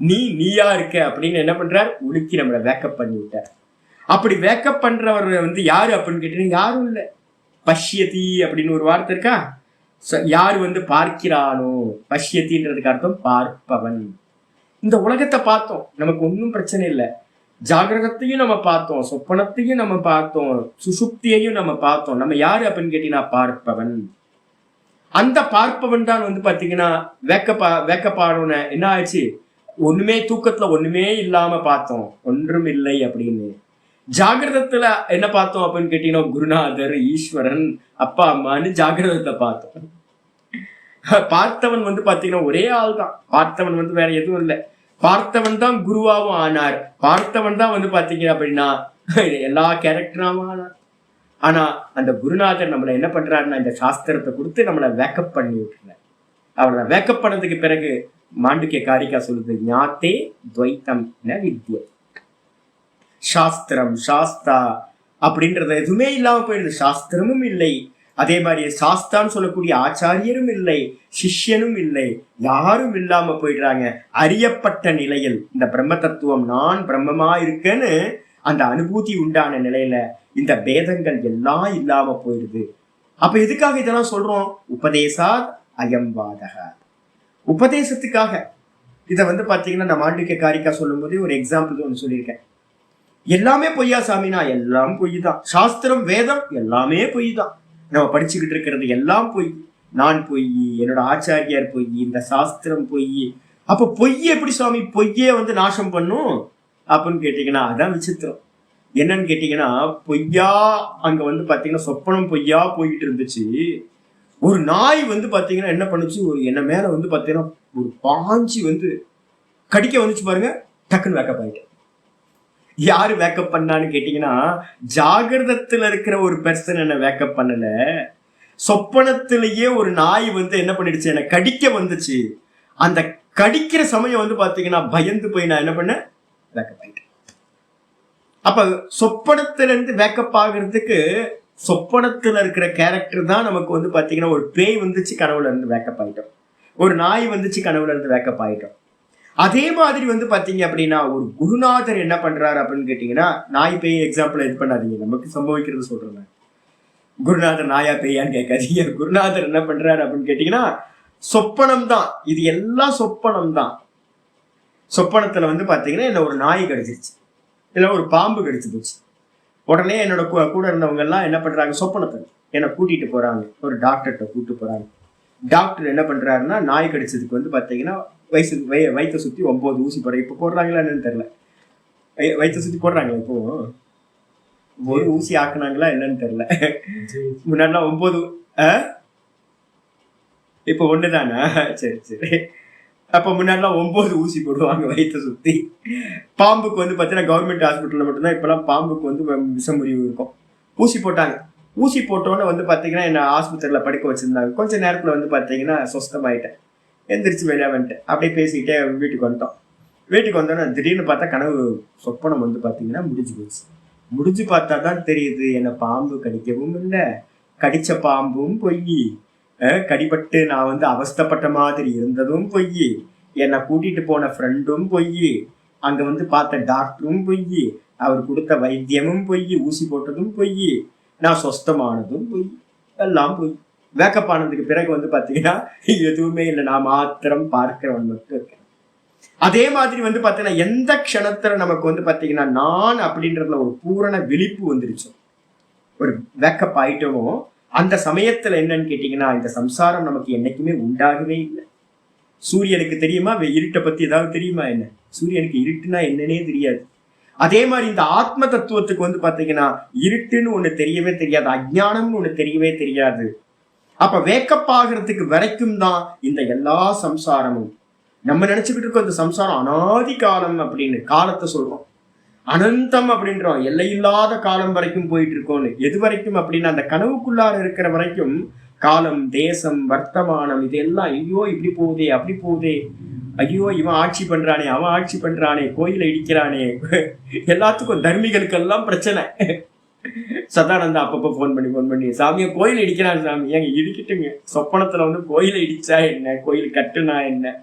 நீயா இருக்க அப்படின்னு என்ன பண்றாரு, உலுக்கி நம்மளை வேக்கப் பண்ணி விட்டார். அப்படி வேக்கப் பண்றவர் வந்து யாரு அப்படின்னு கேட்டீங்கன்னா யாரும் இல்லை. பஷ்யதி அப்படின்னு ஒரு வார்த்தை இருக்கா, யாரு பார்க்கிறானோ, பஷ்யத்தின்றதுக்கு அர்த்தம் பார்ப்பவன். இந்த உலகத்தை பார்த்தோம், நமக்கு ஒன்றும் பிரச்சனை இல்லை. ஜாகிரதத்தையும் நம்ம பார்த்தோம், சொப்பனத்தையும் நம்ம பார்த்தோம், சுசுப்தியையும் நம்ம பார்த்தோம். நம்ம யாரு அப்படின்னு கேட்டீங்கன்னா பார்ப்பவன். அந்த பார்ப்பவன் தான் பாத்தீங்கன்னா வேக்கப்பாடன என்ன ஆச்சு, ஒண்ணுமே தூக்கத்துல ஒண்ணுமே இல்லாம பார்த்தோம், ஒன்றும் இல்லை அப்படின்னு. ஜாகிரதத்துல என்ன பார்த்தோம் அப்படின்னு கேட்டீங்கன்னா குருநாதர், ஈஸ்வரன், அப்பா அம்மான்னு ஜாகிரதத்தை பார்த்தோம். பார்த்தவன் பாத்தீங்கன்னா ஒரே ஆள் தான். பார்த்தவன் வேற எதுவும் இல்லை. பார்த்தவன் தான் குருவாவும் ஆனார். பார்த்தவன் தான் பாத்தீங்க அப்படின்னா எல்லா கேரக்டராவும் ஆனார். ஆனா அந்த குருநாதர் நம்மளை என்ன பண்றாருன்னா இந்த சாஸ்திரத்தை கொடுத்து நம்மளை வேக்கப் பண்ணி விட்டுறார். அவரை வேக்கப் பண்ணதுக்கு பிறகு மாண்டுக்கிய காரிகா சொல்லுது, ஞாத்தே துவைத்தம் ந வித்ய. சாஸ்திரம் சாஸ்தா அப்படின்றது எதுவுமே இல்லாம போயிடுது. சாஸ்திரமும் இல்லை, அதே மாதிரி சாஸ்தான்னு சொல்லக்கூடிய ஆச்சாரியரும் இல்லை, சிஷ்யனும் இல்லை, யாரும் இல்லாம போயிடுறாங்க. அறியப்பட்ட நிலையில் இந்த பிரம்ம தத்துவம் நான் பிரம்மமா இருக்கேன்னு அந்த அனுபூதி உண்டான நிலையில இந்த பேதங்கள் எல்லாம் இல்லாம போயிடுது. அப்ப எதுக்காக இதெல்லாம் சொல்றோம்? உபதேசாத் அயம்வாதக, உபதேசத்துக்காக. இதை பாத்தீங்கன்னா நான் மாண்டிக்க காரிக்கா சொல்லும் போது ஒரு எக்ஸாம்பிள் ஒன்று சொல்லியிருக்கேன். எல்லாமே பொய்யா சாமினா எல்லாம் பொய் தான். சாஸ்திரம் வேதம் எல்லாமே பொய் தான். நம்ம படிச்சுக்கிட்டு இருக்கிறது எல்லாம் பொய். நான் பொய், என்னோட ஆச்சாரியார் பொய், இந்த சாஸ்திரம் பொய். அப்ப பொய்யை எப்படி சுவாமி பொய்யே நாசம் பண்ணும் அப்படின்னு கேட்டீங்கன்னா அதான் விசித்திரம். என்னன்னு கேட்டீங்கன்னா பொய்யா அங்க பாத்தீங்கன்னா சொப்பனம் பொய்யா போயிட்டு இருந்துச்சு. ஒரு நாய் பாத்தீங்கன்னா என்ன பண்ணுச்சு, ஒரு என்ன மேல பாத்தீங்கன்னா ஒரு பாஞ்சி கடிக்க வந்துச்சு பாருங்க, டக்குன்னு வேக்கப் ஆயிட்டேன். யாரு வேக்கப் பண்ணான்னு கேட்டீங்கன்னா ஜாகிரதத்துல இருக்கிற ஒரு பெர்சன் என்ன வேக்கப் பண்ணல, சொப்பனத்திலேயே ஒரு நாய் என்ன பண்ணிடுச்சு, என்ன கடிக்க வந்துச்சு. அந்த கடிக்கிற சமயம் பாத்தீங்கன்னா பயந்து போய் நான் என்ன பண்ணேன், வேக்கப் ஆயிட்டேன். அப்ப சொப்பனத்துல இருந்து வேக்கப் ஆகுறதுக்கு சொப்பனத்துல இருக்கிற கேரக்டர் தான் நமக்கு பாத்தீங்கன்னா ஒரு பேய் வந்துச்சு கனவுல இருந்து வேக்கப் ஆயிட்டோம், ஒரு நாய் வந்துச்சு கனவுல இருந்து வேக்கப் ஆயிட்டோம். அதே மாதிரி பாத்தீங்க அப்படின்னா ஒரு குருநாதர் என்ன பண்றாரு அப்படின்னு கேட்டீங்கன்னா, நாய் பேய் எக்ஸாம்பிள் இது பண்ணாதீங்க, நமக்கு சம்பவிக்கிறது சொல்றேன். குருநாதர் நாயா பேயான்னு கேட்காதீங்க. குருநாதர் என்ன பண்றாரு அப்படின்னு கேட்டீங்கன்னா சொப்பனம் தான், இது எல்லாம் சொப்பனம் தான். சொப்பனத்துல பாத்தீங்கன்னா என்ன ஒரு நாய் கடிச்சிருச்சு, இல்ல ஒரு பாம்பு கடிச்சு போச்சு. உடனே என்னோட கூட இருந்தவங்க எல்லாம் என்ன பண்றாங்க, சொப்பனத்துல என்னை கூட்டிட்டு போறாங்க, ஒரு டாக்டர்கிட்ட கூட்டிட்டு போறாங்க. டாக்டர் என்ன பண்றாருன்னா நாய் கடிச்சதுக்கு பாத்தீங்கன்னா வயிற்ற சுத்தி 9 ஊசி போடுற. இப்ப போடுறாங்களா என்னன்னு தெரியல, வயிற்ற சுத்தி போடுறாங்களா, இப்போ ஒரு ஊசி ஆக்குனாங்களா என்னன்னு தெரியல. முன்னாடிலாம் 9, இப்ப ஒண்ணுதானா? சரி சரி. அப்ப முன்னாடிலாம் 9 ஊசி போடுவாங்க வயிற்ற சுத்தி. பாம்புக்கு பாத்தீங்கன்னா கவர்மெண்ட் ஹாஸ்பிட்டல்ல மட்டும்தான் இப்பெல்லாம் பாம்புக்கு விஷமுறிவு இருக்கும். ஊசி போட்டாங்க. ஊசி போட்டோன்னு பாத்தீங்கன்னா என்ன ஆஸ்பத்திரியில படுக்க வச்சிருந்தாங்க. கொஞ்ச நேரத்துல பாத்தீங்கன்னா சொஸ்தமாயிட்டேன், எந்திரிச்சு வெளியே வந்துட்டேன். அப்படியே பேசிக்கிட்டே வீட்டுக்கு வந்துட்டோம். வீட்டுக்கு வந்தோன்னா திடீர்னு பார்த்தா கனவு சொப்பனம் பாத்தீங்கன்னா முடிஞ்சு போச்சு. முடிஞ்சு பார்த்தா தான் தெரியுது, என்ன பாம்பு கடிக்கவும் இல்லை, கடிச்ச பாம்பும் பொய், கடிபட்டு நான் அவஸ்தப்பட்ட மாதிரி இருந்ததும் பொய், என்னை கூட்டிட்டு போன ஃப்ரெண்டும் பொய், அங்க பார்த்த டாக்டரும் பொய், அவர் கொடுத்த வைத்தியமும் பொய், ஊசி போட்டதும் பொய், நான் சொஸ்தமானதும் பொய், எல்லாம் பொய். வேக்கப் ஆனதுக்கு பிறகு பாத்தீங்கன்னா எதுவுமே இல்லை, நான் மாத்திரம் பார்க்கிறவன் மட்டும் இருக்கேன். அதே மாதிரி பாத்தீங்கன்னா எந்த க்ஷணத்துல நமக்கு பாத்தீங்கன்னா நான் அப்படின்றதுல ஒரு பூரண விழிப்பு வந்துருச்சு, ஒரு வேக்கப் ஆயிட்டோமோ அந்த சமயத்துல என்னன்னு கேட்டீங்கன்னா இந்த சம்சாரம் நமக்கு என்னைக்குமே உண்டாகவே இல்லை. சூரியனுக்கு தெரியுமா இருட்டை பத்தி ஏதாவது தெரியுமா? என்ன சூரியனுக்கு இருட்டுனா என்னன்னே தெரியாது. அதே மாதிரி இந்த ஆத்ம தத்துவத்துக்கு பாத்தீங்கன்னா இருட்டுன்னு ஒண்ணு தெரியவே தெரியாது, அஜ்ஞானம்னு ஒண்ணு தெரியவே தெரியாது. அப்ப வேக்கப் ஆகிறதுக்கு வரைக்கும் தான் இந்த எல்லா சம்சாரமும். நம்ம நினைச்சுக்கிட்டு இருக்கோம் இந்த சம்சாரம் அனாதி காலம் அப்படின்னு, காலத்தை சொல்றோம். அனந்தம் அப்படின்றோம், எல்லையில்லாத காலம் வரைக்கும் போயிட்டு இருக்கோம்னு. எது வரைக்கும் அப்படின்னா அந்த கனவுக்குள்ளார இருக்கிற வரைக்கும் காலம், தேசம், வர்த்தமானம் இதெல்லாம் ஐயோ இப்படி போகுதே அப்படி போகுதே, ஐயோ இவன் ஆட்சி பண்றானே அவன் ஆட்சி பண்றானே, கோயிலை இடிக்கிறானே, எல்லாத்துக்கும் தர்மிகளுக்கெல்லாம் பிரச்சனை. சதானந்தா அப்பப்போ ஃபோன் பண்ணி சாமியை கோயில் இடிக்கிறான் சாமி, ஏங்க இடிக்கட்டுங்க, சொப்பனத்துல கோயிலை இடிச்சா என்ன, கோயில் கட்டுனா என்ன,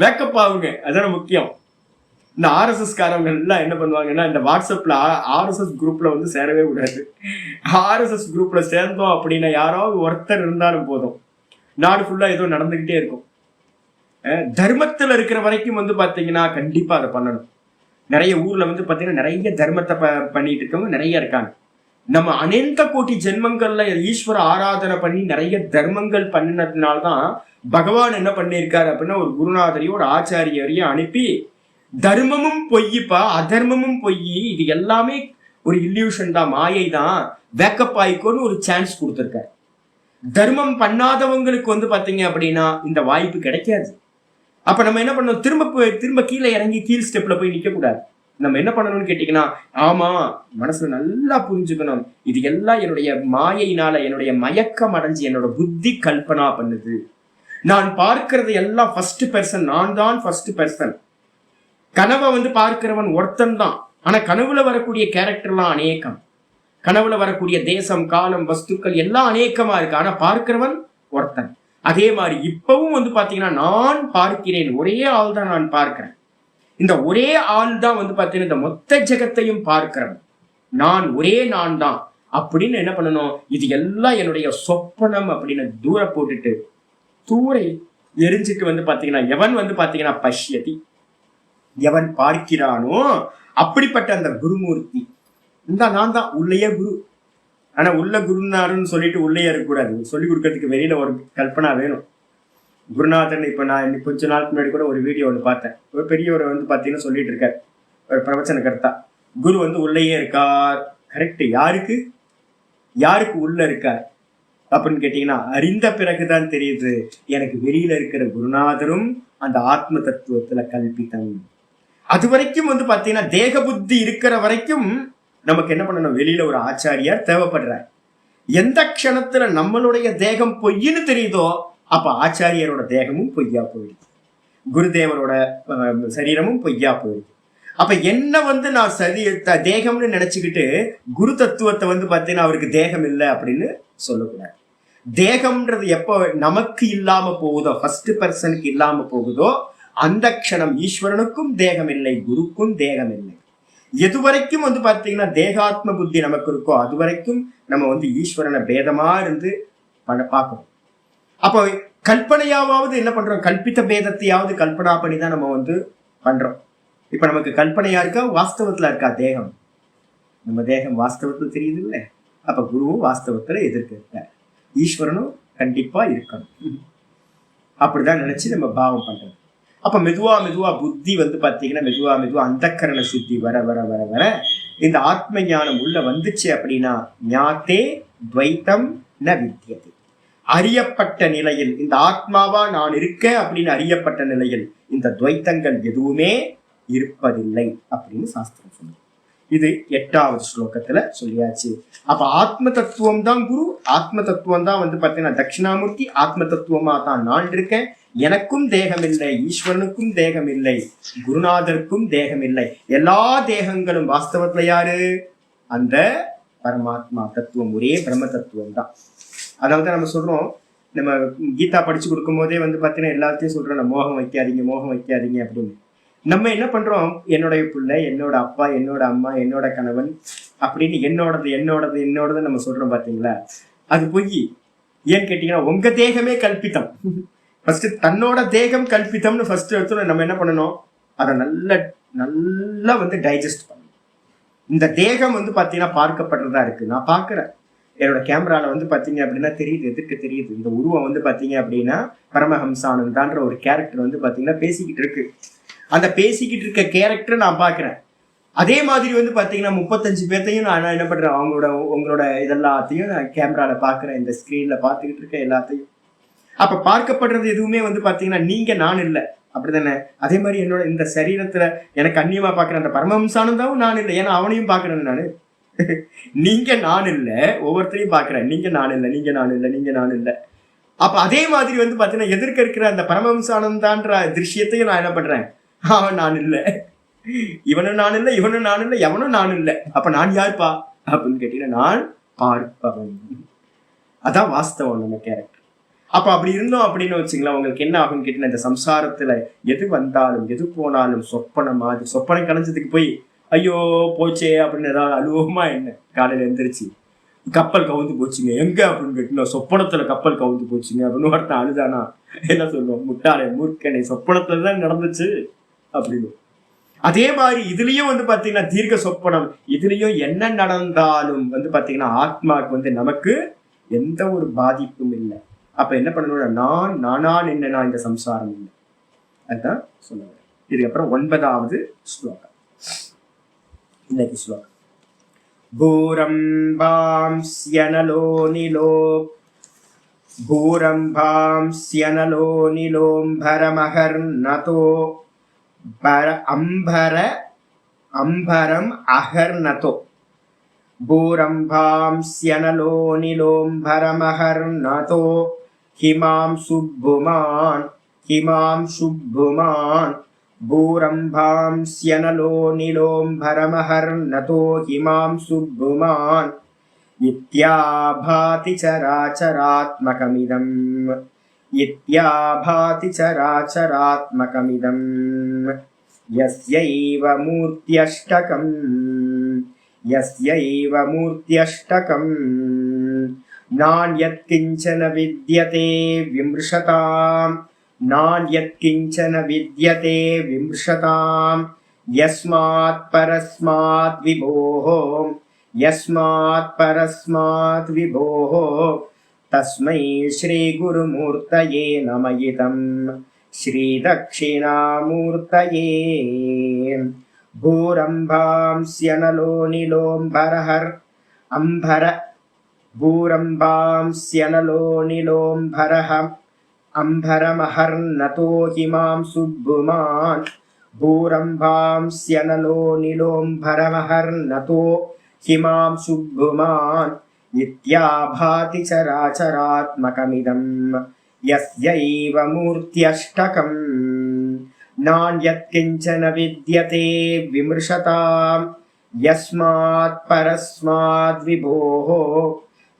வேக்கப் ஆகுங்க, அதான முக்கியம். இந்த RSS காரவங்க எல்லாம் என்ன பண்ணுவாங்கன்னா இந்த வாட்ஸ்அப்ல RSS குரூப்ல சேரவே கூடாது. RSS குரூப்ல சேர்ந்தோம் அப்படின்னா யாராவது ஒருத்தர் இருந்தாலும் போதும், நாடு ஃபுல்லா ஏதோ நடந்துகிட்டே இருக்கும். தர்மத்துல இருக்கிற வரைக்கும் வந்து பாத்தீங்கன்னா கண்டிப்பா அதை பண்ணணும். நிறைய ஊர்ல வந்து பாத்தீங்கன்னா நிறைய தர்மத்தை பண்ணிட்டு இருக்கவங்க நிறைய இருக்காங்க. நம்ம அனந்த கோட்டி ஜென்மங்கள்ல ஈஸ்வர ஆராதனை பண்ணி நிறைய தர்மங்கள் பண்ணினதுனால்தான் பகவான் என்ன பண்ணியிருக்காரு அப்படின்னா ஒரு குருநாதரையும் ஒரு ஆச்சாரியரையும் அனுப்பி தர்மமும் பொய்ப்பா அதர்மமும் பொய், இது எல்லாமே ஒரு இல்யூஷன் தான், மாயை தான், வேக்கப் ஆயிக்கோன்னு ஒரு சான்ஸ் கொடுத்துருக்காரு. தர்மம் பண்ணாதவங்களுக்கு வந்து பாத்தீங்க அப்படின்னா இந்த வாய்ப்பு கிடைக்காது. அப்ப நம்ம என்ன பண்ணணும், திரும்ப கீழே இறங்கி கீழ் ஸ்டெப்ல போய் நிக்க கூடாது. நம்ம என்ன பண்ணணும்னு கேட்டீங்கன்னா, ஆமா மனசுல நல்லா புரிஞ்சுக்கணும், இது எல்லாம் என்னுடைய மாயையினால என்னுடைய மயக்கம் அடைஞ்சு என்னோட புத்தி கல்பனா பண்ணுது. நான் பார்க்கிறது எல்லாம் ஃபர்ஸ்ட் பெர்சன், நான் தான் ஃபர்ஸ்ட் பெர்சன். கனவை வந்து பார்க்கிறவன் ஒருத்தன் தான், ஆனா கனவுல வரக்கூடிய கேரக்டர்லாம் அநேகம். கனவுல வரக்கூடிய தேசம் காலம் வஸ்துக்கள் எல்லாம் அநேகமா இருக்கு, ஆனா பார்க்கிறவன் ஒருத்தன். அதே மாதிரி இப்பவும் வந்து பாத்தீங்கன்னா நான் பார்க்கிறேன், ஒரே ஆள் தான் நான் பார்க்கிறேன். இந்த ஒரே ஆள் தான் வந்து பாத்தீங்கன்னா இந்த மொத்த ஜெகத்தையும் பார்க்கிறவன் நான், ஒரே நான் தான் அப்படின்னு என்ன பண்ணணும், இது எல்லாம் என்னுடைய சொப்பனம் அப்படின்னு தூர போட்டுட்டு தூரை எரிஞ்சிட்டு வந்து பாத்தீங்கன்னா எவன் வந்து பாத்தீங்கன்னா பஷ்யதி, எவன் பார்க்கிறானோ அப்படிப்பட்ட அந்த குருமூர்த்தி இந்த நான் தான், உள்ளேயே குரு. ஆனா உள்ள குருநாதர்னு சொல்லிட்டு உள்ளே இருக்கக்கூடாது, சொல்லி கொடுக்கறதுக்கு வெளியில ஒரு கல்பனா வேணும். குருநாதன் இப்ப நான் கொஞ்ச நாளுக்கு முன்னாடி கூட ஒரு வீடியோ ஒன்று பார்த்தேன். ஒரு பெரியவர் வந்து பாத்தீங்கன்னா சொல்லிட்டு இருக்கார், ஒரு பிரவச்சன கர்த்தா, குரு வந்து உள்ளேயே இருக்கார். கரெக்ட். யாருக்கு யாருக்கு உள்ள இருக்கார் அப்படின்னு கேட்டீங்கன்னா, அறிந்த பிறகுதான் தெரியுது எனக்கு வெளியில இருக்கிற குருநாதரும் அந்த ஆத்ம தத்துவத்துல கல்பித்தம். அது வரைக்கும் வந்து பாத்தீங்கன்னா தேக புத்தி இருக்கிற வரைக்கும் நமக்கு என்ன பண்ணணும், வெளியில ஒரு ஆச்சாரியார் தேவைப்படுறார். எந்த க்ஷணத்துல நம்மளுடைய தேகம் பொய்ன்னு தெரியுதோ அப்ப ஆச்சாரியரோட தேகமும் பொய்யா போயிடுது, குருதேவரோட சரீரமும் பொய்யா போயிடுது. அப்ப என்ன வந்து நான் தேகம்னு நினைச்சுக்கிட்டு குரு தத்துவத்தை வந்து பார்த்தீங்கன்னா அவருக்கு தேகம் இல்லை அப்படின்னு சொல்லக்கூடாது. தேகம்ன்றது எப்போ நமக்கு இல்லாம போகுதோ, ஃபர்ஸ்ட் பர்சனுக்கு இல்லாம போகுதோ அந்த க்ஷணம் ஈஸ்வரனுக்கும் தேகம் இல்லை, குருக்கும் தேகம் இல்லை. எது வரைக்கும் வந்து பாத்தீங்கன்னா தேகாத்ம புத்தி நமக்கு இருக்கோ அது வரைக்கும் நம்ம வந்து ஈஸ்வரனை பேதமா இருந்து பார்க்கணும். அப்போ கல்பனையாவது என்ன பண்றோம், கல்பித்த பேதத்தையாவது கல்பனா பண்ணி தான் நம்ம வந்து பண்றோம். இப்ப நமக்கு கல்பனையா இருக்கா, வாஸ்தவத்துல இருக்கா தேகம்? நம்ம தேகம் வாஸ்தவத்துல தெரியுது இல்லை. அப்ப குருவும் வாஸ்தவத்துல எதிர்க்க, ஈஸ்வரனும் கண்டிப்பா இருக்கணும். அப்படிதான் நினைச்சு நம்ம பாவம் பண்றோம். அப்ப மெதுவா புத்தி வந்து பாத்தீங்கன்னா மெதுவா அந்தக்கரண சுத்தி வர வர வர வர இந்த ஆத்ம ஞானம் உள்ள வந்துச்சு அப்படின்னா ஞாத்தே துவைத்தம் ந வித்யதே, அறியப்பட்ட நிலையில் இந்த ஆத்மாவா நான் இருக்கேன் அப்படின்னு அறியப்பட்ட நிலையில் இந்த துவைத்தங்கள் எதுவுமே இருப்பதில்லை அப்படின்னு சாஸ்திரம் சொல்லுது. இது 8வது ஸ்லோகத்துல சொல்லியாச்சு. அப்ப ஆத்ம தத்துவம் தான் குரு, ஆத்ம தத்துவம் தான் வந்து பாத்தீங்கன்னா தட்சிணாமூர்த்தி, ஆத்ம தத்துவமா தான் நான் இருக்கேன். எனக்கும் தேகம் இல்லை, ஈஸ்வரனுக்கும் தேகம் இல்லை, குருநாதருக்கும் தேகம் இல்லை. எல்லா தேகங்களும் வாஸ்தவத்துல யாரு, அந்த பரமாத்மா தத்துவம், ஒரே பிரம்ம தத்துவம் தான். அதாவது நம்ம சொல்றோம், நம்ம கீதா படிச்சு கொடுக்கும் போதே வந்து பாத்தீங்கன்னா எல்லாத்தையும் சொல்றோம், மோகம் வைக்காதீங்க அப்படின்னு. நம்ம என்ன பண்றோம், என்னுடைய பிள்ளை, என்னோட அப்பா, என்னோட அம்மா, என்னோட கணவன் அப்படின்னு என்னோடது நம்ம சொல்றோம் பாத்தீங்களா. அது பொய். ஏன்னு கேட்டீங்கன்னா உங்க தேகமே கல்பித்தம். ஃபர்ஸ்ட் தன்னோட தேகம் கல்பித்தம்னு ஃபர்ஸ்ட் எடுத்து நம்ம என்ன பண்ணணும், அதை நல்லா வந்து டைஜஸ்ட் பண்ணணும். இந்த தேகம் வந்து பாத்தீங்கன்னா பார்க்கப்படுறதா இருக்கு, நான் பாக்குறேன். என்னோட கேமரால வந்து பாத்தீங்க அப்படின்னா தெரியுது, எதுக்கு தெரியுது, இந்த உருவம் வந்து பாத்தீங்க அப்படின்னா பரமஹம்சானந்தான்ற ஒரு கேரக்டர் வந்து பாத்தீங்கன்னா பேசிக்கிட்டு இருக்கு. அந்த பேசிக்கிட்டு இருக்க கேரக்டர் நான் பாக்குறேன். அதே மாதிரி வந்து பாத்தீங்கன்னா 35 பேர்த்தையும் நான் என்ன பண்றேன், உங்களோட இதெல்லாத்தையும் நான் கேமரால பாக்குறேன், இந்த ஸ்கிரீன்ல பாத்துக்கிட்டு இருக்க எல்லாத்தையும். அப்ப பார்க்கப்படுறது எதுவுமே வந்து பாத்தீங்கன்னா நீங்க நான் இல்லை, அப்படித்தானே? அதே மாதிரி என்னோட இந்த சரீரத்துல எனக்கு அந்நியமா பாக்குற அந்த பரமஹம்சானந்தாவும் நான் இல்லை, ஏன்னா அவனையும் பாக்குறேன் நானு. நீங்க நான் இல்லை, ஒவ்வொருத்தரையும் பாக்குறேன், நீங்க நான் இல்லை. அப்ப அதே மாதிரி வந்து பாத்தீங்கன்னா எதிர்க்க இருக்கிற அந்த பரமஹம்சானந்தான்ற திருஷ்யத்தையும் நான் என்ன பண்றேன், அவன் நான் இல்லை, இவனும் நான் இல்லை, எவனும் நான் இல்லை. அப்ப நான் யாருப்பா அப்படின்னு கேட்டீங்கன்னா நான் பார்ப்பவன். அதான் வாஸ்தவம் நம்ம கேரக்டர். அப்ப அப்படி இருந்தோம் அப்படின்னு வச்சுங்களா, உங்களுக்கு என்ன ஆகும்னு கேட்டீங்கன்னா இந்த சம்சாரத்துல எது வந்தாலும் எது போனாலும் சொப்பனம் மாதிரி, சொப்பனம் கலைஞ்சதுக்கு போய் ஐயோ போச்சே அப்படின்னு ஏதாவது அழுவமா என்ன காலையில எந்திரிச்சு கப்பல் கவுந்து போச்சுங்க. எங்க அப்படின்னு கேட்டீங்கன்னா, சொப்பனத்துல கப்பல் கவுந்து போச்சுங்க அப்படின்னு ஒருத்தன் அழுதானா என்ன சொல்லுவோம்? முட்டாளே மூர்க்கனை, சொப்பனத்துல தான் நடந்துச்சு அப்படின்னு. அதே மாதிரி இதுலயும் வந்து பாத்தீங்கன்னா தீர்க்க சொப்பனம், இதுலயும் என்ன நடந்தாலும் வந்து பாத்தீங்கன்னா ஆத்மாவுக்கு வந்து நமக்கு எந்த ஒரு பாதிப்பும் இல்லை. அப்ப என்ன பண்ணணும்னா, நான் என்னன்னா இந்த சம்சாரம் இல்லை. அதுதான் சொல்லுவாங்க. இதுக்கப்புறம் 9வது ஸ்லோகம். இன்னைக்கு ஸ்லோகம். பூரம்பாம்ஸ்யனலோ நிலோ பூரம்பாம்ஸ்யனலோ நிலோம்பரமஹர்நதோ அம்பரம் அஹர்நதோ பூரம்பாம்ஸ்யனலோ நிலோம்பரமஹர்நதோ ஹிமாம் சுப்புமான் பூரம்பாம்ஸ்யனலோ நிலோம்பரமஹர்நதோ ஹிமாம் சுப்புமான் இத்யாபாதி சராச்சராத்மகமிதம் யஸ்யைவ மூர்த்யஷ்டகம் நான்யத் கிஞ்சன வித்யதே விம்ருஷதாம் யஸ்மாத் பரஸ்மாத் விபோः தஸ்மை ஸ்ரீ குருமூர்த்தயே நம இதம் ஸ்ரீ தக்ஷிணாமூர்த்தயே. பூரம்பாம்ஸ்யனலோ நிலோம்பரஹர் அம்பர பூரம்பாம்ஸ்யனலோ நிலோம்பரஹம் அம்பரமஹர்நதோ ஹிமாம் சுப்புமான் பூரம்பாம்ஸ்யனலோ நிலோம்பரமஹர்நதோ ஹிமாம் சுப்புமான் இத்யாபாதி சராச்சராத்மகமிதம் யஸ்யைவ மூர்த்யஷ்டகம் நான்யத் கிஞ்சன வித்யதே விம்ருஷதாம் யஸ்மாத் பரஸ்மாத் விபோः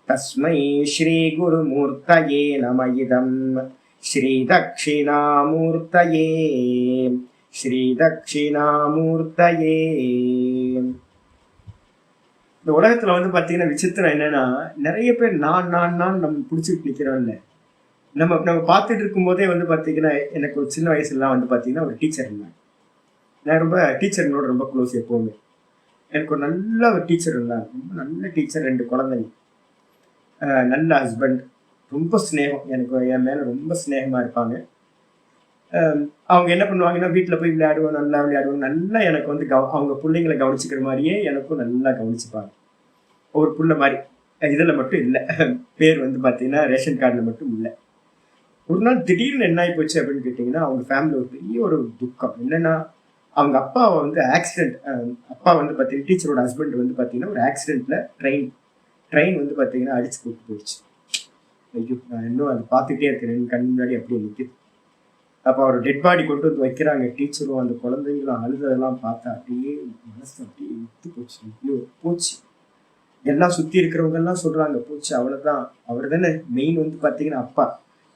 தஸ்மை ஸ்ரீ குருமூர்த்தயே நம இதம் ஸ்ரீ தக்ஷிணாமூர்த்தயே. இந்த உலகத்துல வந்து பாத்தீங்கன்னா விசித்திரம் என்னன்னா, நிறைய பேர் நான் நம்ம பிடிச்சிட்டு நிக்கிறோம்ல. நம்ம பார்த்துட்டு இருக்கும் போதே வந்து பாத்தீங்கன்னா, எனக்கு ஒரு சின்ன வயசுலாம் வந்து பாத்தீங்கன்னா ஒரு டீச்சர் இருந்தாங்க. நான் ரொம்ப டீச்சருங்களோட ரொம்ப க்ளோஸ் எப்பவுமே. எனக்கு ஒரு நல்ல ஒரு டீச்சர் இருந்தாங்க, ரொம்ப நல்ல டீச்சர், 2 குழந்தைங்க, நல்ல ஹஸ்பண்ட், ரொம்ப ஸ்னேகம், எனக்கு என் மேல ரொம்ப ஸ்னேகமா இருப்பாங்க. அவங்க என்ன பண்ணுவாங்கன்னா, வீட்டில் போய் நல்லா விளையாடுவாங்க, நல்லா எனக்கு வந்து அவங்க பிள்ளைங்களை கவனிச்சுக்கிற மாதிரியே எனக்கும் நல்லா கவனிச்சுப்பாங்க. ஒரு புள்ள மாதிரி. இதில் மட்டும் இல்லை, பேர் வந்து பார்த்தீங்கன்னா ரேஷன் கார்டில் மட்டும் இல்லை. ஒரு நாள் திடீர்னு என்ன ஆகி போச்சு அப்படின்னு கேட்டிங்கன்னா, அவங்க ஃபேமிலி ஒரு பெரிய ஒரு துக்கம். என்னென்னா, அவங்க அப்பாவை வந்து ஆக்சிடென்ட், அப்பா வந்து பார்த்தீங்கன்னா டீச்சரோட ஹஸ்பண்ட் வந்து பார்த்தீங்கன்னா ஒரு ஆக்சிடென்ட்டில் ட்ரெயின் வந்து பார்த்தீங்கன்னா அடிச்சு போட்டு போயிடுச்சு. ஐயோ, நான் இன்னும் அதை பார்த்துக்கிட்டே இருக்கிறேன், கண் முன்னாடி அப்படியே நிற்குது. அப்போ அவர் டெட் பாடி கொண்டு வந்து வைக்கிறாங்க. டீச்சரும் அந்த குழந்தைங்களும் அழுததெல்லாம் பார்த்தா அப்படியே மனசு அப்படியே விட்டு போச்சு. ஐயோ போச்சு. எல்லாம் சுற்றி இருக்கிறவங்க எல்லாம் சொல்கிறாங்க, போச்சு, அவ்வளோதான், அவர் தானே மெயின் வந்து பார்த்தீங்கன்னா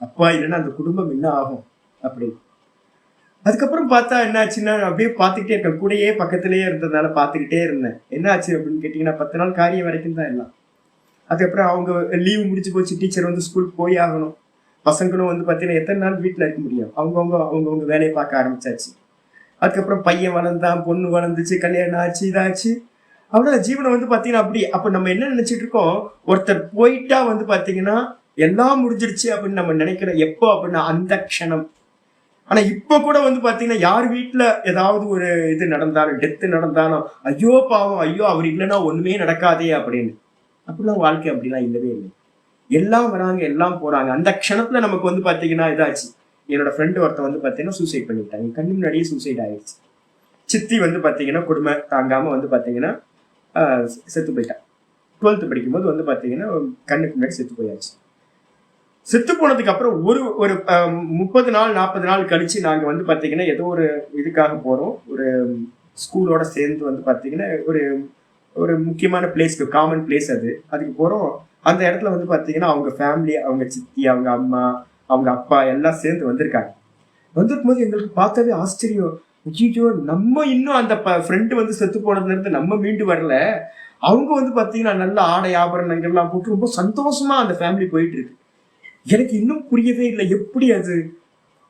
அப்பா இல்லைன்னா அந்த குடும்பம் என்ன ஆகும் அப்படி. அதுக்கப்புறம் பார்த்தா என்ன ஆச்சுன்னா, அப்படியே பார்த்துக்கிட்டே இருக்கேன், கூடயே பக்கத்துலேயே இருந்ததுனால பார்த்துக்கிட்டே இருந்தேன். என்ன ஆச்சு அப்படின்னு கேட்டிங்கன்னா, 10 நாள் காரியம் வரைக்கும் தான் எல்லாம். அதுக்கப்புறம் அவங்க லீவு முடிச்சு போச்சு, டீச்சர் வந்து ஸ்கூலுக்கு போய் ஆகணும். பசங்களும் வந்து பார்த்தீங்கன்னா எத்தனை நாள் வீட்டில் இருக்க முடியும், அவங்கவுங்க வேலையை பார்க்க ஆரம்பிச்சாச்சு. அதுக்கப்புறம் பையன் வளர்ந்தான், பொண்ணு வளர்ந்துச்சு, கல்யாணம் ஆச்சு, இதாச்சு, அவ்வளோ ஜீவனை வந்து பார்த்தீங்கன்னா அப்படி. அப்போ நம்ம என்ன நினைச்சிட்டு இருக்கோம், ஒருத்தர் போயிட்டா வந்து பார்த்தீங்கன்னா எல்லாம் முடிஞ்சிருச்சு அப்படின்னு நம்ம நினைக்கிறோம். எப்போ அப்படின்னா அந்த க்ஷணம். ஆனா இப்ப கூட வந்து பாத்தீங்கன்னா யார் வீட்டுல ஏதாவது ஒரு இது நடந்தாலும், டெத்து நடந்தாலும், ஐயோ பாவம், ஐயோ அவர் இல்லைன்னா ஒண்ணுமே நடக்காதே அப்படின்னு. அப்படிலாம் வாழ்க்கை அப்படிலாம் இல்லவே இல்லை. எல்லாம் வராங்க, எல்லாம் போறாங்க. அந்த க்ஷணத்துல நமக்கு வந்து பாத்தீங்கன்னா இதாச்சு. என்னோட ஃப்ரெண்டு ஒருத்தன் வந்து பாத்தீங்கன்னா சூசைட் பண்ணிட்டாங்க, கண்ணு முன்னாடியே சூசைட் ஆயிடுச்சு. சித்தி வந்து பாத்தீங்கன்னா கொடுமை தாங்காம வந்து பாத்தீங்கன்னா செத்து போயிட்டான். 12th படிக்கும்போது வந்து பாத்தீங்கன்னா கண்ணுக்கு முன்னாடி செத்து போயாச்சு. செத்து போனதுக்கு அப்புறம் ஒரு 30 நாள் 40 நாள் கழிச்சு நாங்க வந்து பாத்தீங்கன்னா ஏதோ ஒரு இதுக்காக போறோம். ஒரு ஸ்கூலோட சேர்ந்து வந்து பாத்தீங்கன்னா ஒரு முக்கியமான பிளேஸ்க்கு, காமன் பிளேஸ் அதுக்கு போறோம். அந்த இடத்துல வந்து பாத்தீங்கன்னா அவங்க ஃபேமிலி, அவங்க சித்தி, அவங்க அம்மா, அவங்க அப்பா எல்லாம் சேர்ந்து வந்திருக்காங்க. வந்திருக்கும் போது எங்களுக்கு பார்த்தாவே ஆச்சரியம். ஐயோ, நம்ம இன்னும் அந்த ஃப்ரெண்டு வந்து செத்து போனதுல இருந்து நம்ம மீண்டு வரல. அவங்க வந்து பாத்தீங்கன்னா நல்ல ஆடை ஆபரணங்கள்லாம் போட்டு ரொம்ப சந்தோஷமா அந்த ஃபேமிலி போயிட்டு இருக்கு. எனக்கு இன்னும் புரியவே இல்லை, எப்படி அது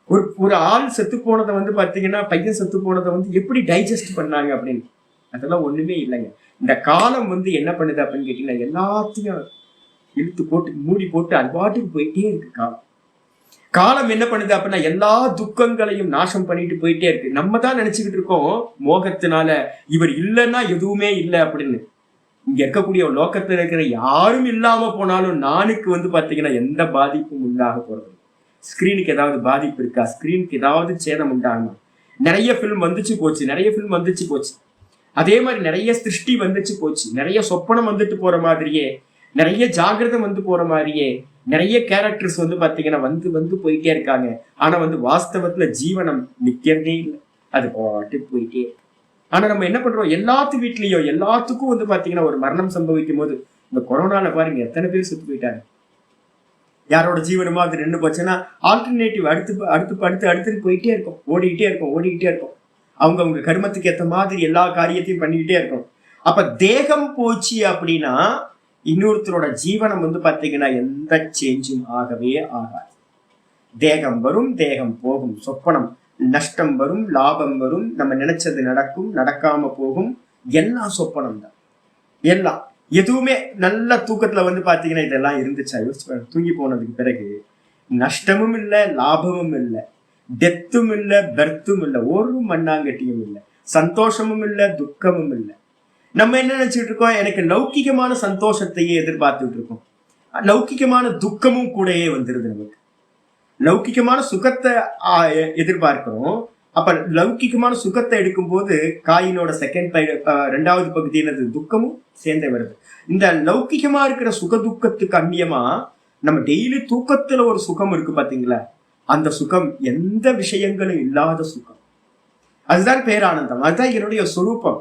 ஒரு ஒரு ஆள் செத்து போனதை வந்து பாத்தீங்கன்னா, பையன் செத்து போனதை வந்து எப்படி டைஜஸ்ட் பண்ணாங்க அப்படின்னு. அதெல்லாம் ஒண்ணுமே இல்லைங்க. இந்த காலம் வந்து என்ன பண்ணுது அப்படின்னு கேட்டீங்கன்னா, எல்லாத்தையும் இழுத்து போட்டு மூடி போட்டு அது பாட்டுக்கு போயிட்டே இருக்கு காலம். காலம் என்ன பண்ணுது அப்படின்னா, எல்லா துக்கங்களையும் நாசம் பண்ணிட்டு போயிட்டே இருக்கு. நம்ம தான் நினைச்சுக்கிட்டு இருக்கோம் மோகத்தினால இவர் இல்லைன்னா எதுவுமே இல்லை அப்படின்னு. இங்க இருக்கக்கூடிய லோகத்துல இருக்கிற யாரும் இல்லாம போனாலும் நானுக்கு வந்து பாத்தீங்கன்னா எந்த பாதிப்பும் உண்டாக போறது. ஸ்கிரீனுக்கு ஏதாவது பாதிப்பு இருக்கா? ஸ்கிரீனுக்கு ஏதாவது சேதம் உண்டாகுமா? நிறைய ஃபிலிம் வந்துச்சு போச்சு, நிறைய ஃபிலிம் வந்துச்சு போச்சு. அதே மாதிரி நிறைய சிருஷ்டி வந்துச்சு போச்சு, நிறைய சொப்பனம் வந்துட்டு போற மாதிரியே, நிறைய ஜாகிரதம் வந்து போற மாதிரியே, நிறைய கேரக்டர்ஸ் வந்து பாத்தீங்கன்னா வந்து வந்து போயிட்டே இருக்காங்க. ஆனா வந்து வாஸ்தவத்துல ஜீவனம் நிக்கிறதே இல்லை, அது பாட்டுக்கு போயிட்டே. ஆனா நம்ம என்ன பண்றோம், எல்லாத்து வீட்லயும் எல்லாத்துக்கும் வந்து பாத்தீங்கன்னா ஒரு மரணம் சம்பவிக்கும் போது, இந்த கொரோனால பாருங்க எத்தனை பேர் செத்து போயிட்டாங்க. யாரோட ஜீவனமோ அது நின்று போச்சுன்னா ஆல்டர்னேட்டிவ் அடுத்து அடுத்து அடுத்து அடுத்து போயிட்டே இருக்கும், ஓடிக்கிட்டே இருக்கும். அவங்க கர்மத்துக்கு ஏற்ற மாதிரி எல்லா காரியத்தையும் பண்ணிக்கிட்டே இருக்கும். அப்ப தேகம் போச்சு அப்படின்னா இன்னொருத்தரோட ஜீவனம் வந்து பாத்தீங்கன்னா எந்த சேஞ்சும் ஆகவே ஆகாது. தேகம் வரும், தேகம் போகும், சொப்பனம், நஷ்டம் வரும், லாபம் வரும், நம்ம நினைச்சது நடக்கும், நடக்காம போகும், எல்லாம் சொப்பனம் தான். எல்லாம் எதுவுமே நல்ல தூக்கத்துல வந்து பாத்தீங்கன்னா இதெல்லாம் இருந்துச்சா? யோசிச்சு தூங்கி போனதுக்கு பிறகு நஷ்டமும் இல்லை, லாபமும் இல்லை, டெத்தும் இல்லை, பெர்த்தும் இல்லை, ஒரு மண்ணாங்கட்டியும் இல்லை, சந்தோஷமும் இல்லை, துக்கமும் இல்லை. நம்ம என்ன நினைச்சிட்டு இருக்கோம், எனக்கு லௌகிகமான சந்தோஷத்தையே எதிர்பார்த்துட்டு இருக்கோம். லௌகிகமான துக்கமும் கூடயே வந்துருது. நமக்கு லௌகிகமான சுகத்தை எதிர்பார்க்கிறோம். அப்ப லௌகிகமான சுகத்தை எடுக்கும் போது காயினோட ரெண்டாவது பகுதியினது துக்கமும் சேர்ந்தே வருது. இந்த லௌகிகமா இருக்கிற சுக துக்கத்துக்கு அந்நியமா நம்ம டெய்லி தூக்கத்துல ஒரு சுகம் இருக்கு பாத்தீங்களா, அந்த சுகம் எந்த விஷயங்களும் இல்லாத சுகம். அதுதான் பேரானந்தம், அதுதான் என்னுடைய சொரூபம்.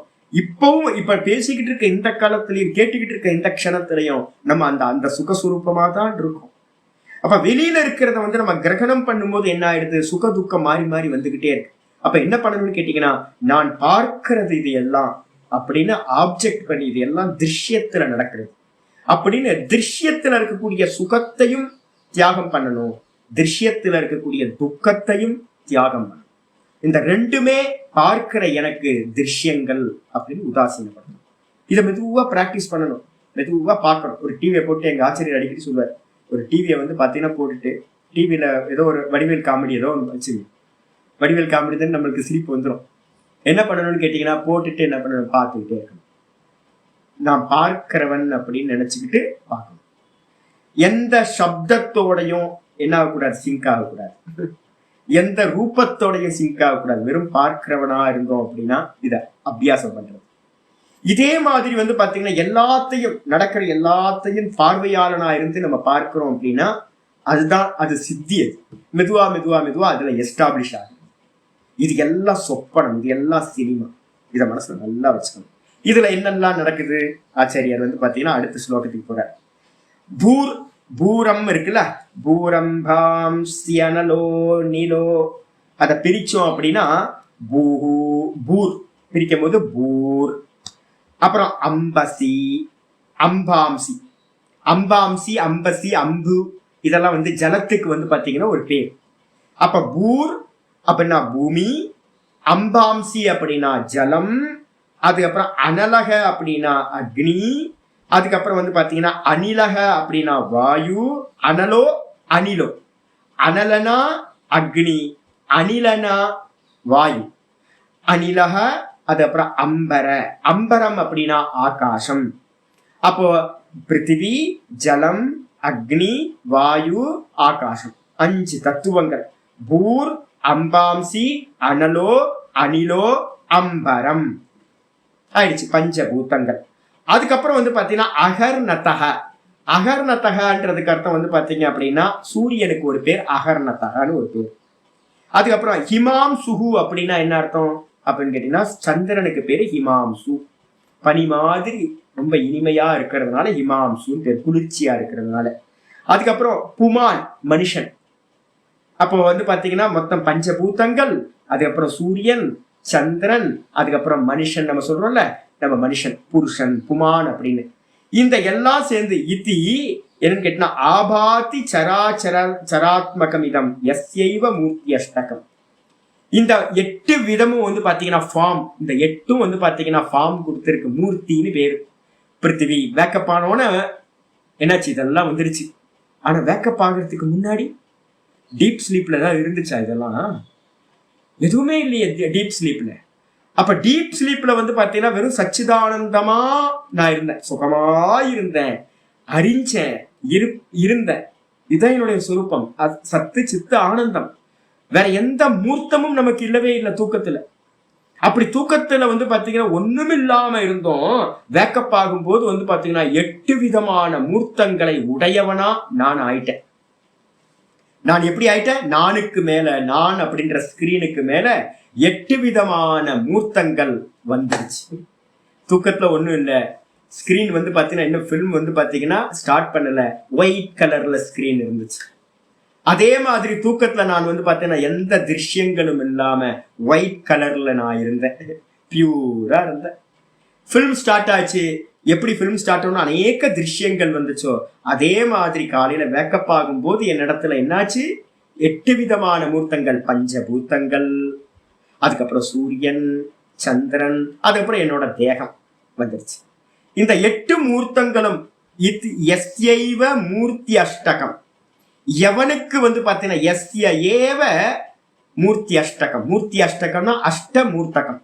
இப்ப பேசிக்கிட்டு இருக்க இந்த காலத்திலையும் கேட்டுக்கிட்டு இருக்க இந்த க்ஷணத்திலையும் நம்ம அந்த சுகஸ்வரூபமா தான் இருக்கும். அப்ப வெளியில இருக்கிறத வந்து நம்ம கிரகணம் பண்ணும்போது என்ன ஆயிடுது, சுக துக்கம் மாறி மாறி வந்துகிட்டே இருக்கு. அப்ப என்ன பண்ணணும்னு கேட்டீங்கன்னா, நான் பார்க்கிறது இது எல்லாம் அப்படின்னு ஆப்ஜெக்ட் பண்ணி இது எல்லாம் திருஷ்யத்துல நடக்கிறது அப்படின்னு திருஷ்யத்துல இருக்கக்கூடிய சுகத்தையும் தியாகம் பண்ணணும், திருஷ்யத்துல இருக்கக்கூடிய துக்கத்தையும் தியாகம் பண்ணணும். இந்த ரெண்டுமே பார்க்கிற எனக்கு திருஷ்யங்கள் அப்படின்னு உதாசீனப்படணும். இதை மெதுவா பிராக்டிஸ் பண்ணணும், மெதுவா பார்க்கணும். ஒரு டிவியை போட்டு எங்க ஆசிரியர் அடிக்கடி சொல்லுவார், ஒரு டிவியை வந்து பாத்தீங்கன்னா போட்டுட்டு டிவியில ஏதோ ஒரு வடிவேல் காமெடி ஏதோ ஒன்று வச்சுங்க, வடிவேல் காமெடி தான் நம்மளுக்கு சிரிப்பு வந்துடும். என்ன பண்ணணும்னு கேட்டீங்கன்னா, போட்டுட்டு என்ன பண்ணணும், பார்த்துக்கிட்டே இருக்கணும். நான் பார்க்கிறவன் அப்படின்னு நினைச்சுக்கிட்டு பார்க்கணும். எந்த சப்தத்தோடையும் என்ன ஆகக்கூடாது, சிங்க் ஆகக்கூடாது. எந்த ரூபத்தோடையும் சிங்க் ஆகக்கூடாது. வெறும் பார்க்கிறவனா இருந்தோம் அப்படின்னா இதை அபியாசம் பண்றது. இதே மாதிரி வந்து பாத்தீங்கன்னா எல்லாத்தையும் நடக்கிற எல்லாத்தையும் பார்வையாளனா இருந்து நம்ம பார்க்கிறோம் அப்படின்னா அதுதான் அது சித்தி. அது மெதுவா மெதுவா மெதுவா அதுல எஸ்டாப்ளிஷ் ஆகும். இது எல்லாம் சொப்பனம், இது எல்லாம் சினிமா. இதை மனசுல நல்லா வச்சுக்கணும். இதுல என்னெல்லாம் நடக்குது, ஆச்சாரியார் வந்து பாத்தீங்கன்னா அடுத்த ஸ்லோகத்துக்கு போறார். பூரம் இருக்குல்ல, பூரம்பாம் சியனலோ நிலோ, அதை பிரிச்சோம் அப்படின்னா பூர் பிரிக்கும் போது பூர். அப்புறம் அம்பசி, அம்பாம்சி, அம்பாம்சி, அம்பசி, அம்பு, இதெல்லாம் வந்து ஜலத்துக்கு வந்து பாத்தீங்கன்னா ஒரு பேர். அப்ப பூர் அப்படின்னா பூமி, அம்பாம்சி அப்படின்னா ஜலம், அதுக்கப்புறம் அனலக அப்படின்னா அக்னி, அதுக்கப்புறம் வந்து பாத்தீங்கன்னா அனிலக அப்படின்னா வாயு, அனலோ அனிலோ, அனலனா அக்னி, அனிலனா வாயு, அனிலக, அதுக்கப்புறம் அம்பர, அம்பரம் அப்படின்னா ஆகாசம். அப்போ பிருத்திவி, ஜலம், அக்னி, வாயு, ஆகாசம், 5 தத்துவங்கள். பூர், அம்பாம்சி, அனலோ, அனிலோ, அம்பரம் ஆயிடுச்சு, பஞ்சபூதங்கள். அதுக்கப்புறம் வந்து பாத்தீங்கன்னா அகர்நதக, அகர்நதகன்றதுக்கு அர்த்தம் வந்து பாத்தீங்க அப்படின்னா சூரியனுக்கு ஒரு பேர் அகர்நதகன்னு ஒரு பேர். அதுக்கப்புறம் ஹிமாம் சுகு அப்படின்னா என்ன அர்த்தம் அப்படின்னு கேட்டீங்கன்னா சந்திரனுக்கு பேரு ஹிமாம்சு, பனி மாதிரி ரொம்ப இனிமையா இருக்கிறதுனால ஹிமாம்சுன்னு பேர், குளிர்ச்சியா இருக்கிறதுனால. அதுக்கப்புறம் புமான் மனுஷன். அப்போ வந்து பாத்தீங்கன்னா மொத்தம் பஞ்சபூதங்கள், அதுக்கப்புறம் சூரியன், சந்திரன், அதுக்கப்புறம் மனுஷன் நம்ம சொல்றோம்ல, நம்ம மனுஷன், புருஷன், புமான் அப்படின்னு இந்த எல்லாம் சேர்ந்து இதி என்னன்னு கேட்டா ஆபாதி சராத்மகம் இதம் எஸ்யைவ மூர்த்தி அஷ்டகம். இந்த 8 விதமும் வந்து பாத்தீங்கன்னா ஃபார்ம், இந்த 8ம் வந்து பாத்தீங்கன்னா ஃபார்ம் கொடுத்திருக்கு, மூர்த்தின்னு பேரு. பிருத்திவி வேக்கப் ஆனோன்னு என்னாச்சு, இதெல்லாம் வந்துருச்சு. ஆனா வேக்கப் ஆகிறதுக்கு முன்னாடி டீப் ஸ்லீப்ல தான் இருந்துச்சா இதெல்லாம்? எதுவுமே இல்லையே டீப் ஸ்லீப்ல. அப்ப டீப் ஸ்லீப்ல வந்து பாத்தீங்கன்னா வெறும் சச்சிதானந்தமா நான் இருந்தேன், சுகமா இருந்தேன், அறிஞ்சேன், இருந்தேன். இதான் என்னுடைய சுரூபம், சத்து சித்து ஆனந்தம். வேற எந்த மூர்த்தமும் நமக்கு இல்லவே இல்லை தூக்கத்துல. அப்படி தூக்கத்துல வந்து பாத்தீங்கன்னா ஒண்ணும் இல்லாம இருந்தோம். வேக்கப் ஆகும் போது வந்து பாத்தீங்கன்னா 8 விதமான மூர்த்தங்களை உடையவனா நான் ஆயிட்டேன். நான் எப்படி ஆயிட்டேன்? நானுக்கு மேல, நான் அப்படின்ற ஸ்கிரீனுக்கு மேல 8 விதமான மூர்த்தங்கள் வந்துருச்சு. தூக்கத்துல ஒண்ணும் இல்ல, ஸ்கிரீன் வந்து பாத்தீங்கன்னா இன்னும் பிலிம் வந்து பாத்தீங்கன்னா ஸ்டார்ட் பண்ணல, ஒயிட் கலர்ல ஸ்கிரீன் இருந்துச்சு. அதே மாதிரி தூக்கத்துல நான் வந்து பாத்தீங்கன்னா எந்த திருஷ்யங்களும் இல்லாம ஒயிட் கலர்ல நான் இருந்தேன், பியூரா இருந்தேன். பிலிம் ஸ்டார்ட் ஆச்சு. எப்படி பிலிம் ஸ்டார்ட் ஆகணும், அநேக திருஷ்யங்கள் வந்துச்சோ அதே மாதிரி காலையில வேக்கப் ஆகும் போது என் இடத்துல என்னாச்சு, 8 விதமான மூர்த்தங்கள், பஞ்சபூத்தங்கள், அதுக்கப்புறம் சூரியன், சந்திரன், அதுக்கப்புறம் என்னோட தேகம் வந்துருச்சு. இந்த 8 மூர்த்தங்களும் எஸ்யைவ மூர்த்தி அஷ்டகம். எவனுக்கு வந்து பாத்தீங்கன்னா எஸ்ய ஏவ மூர்த்தி அஷ்டகம். மூர்த்தி அஷ்டகம்னா அஷ்ட மூர்த்தகம்,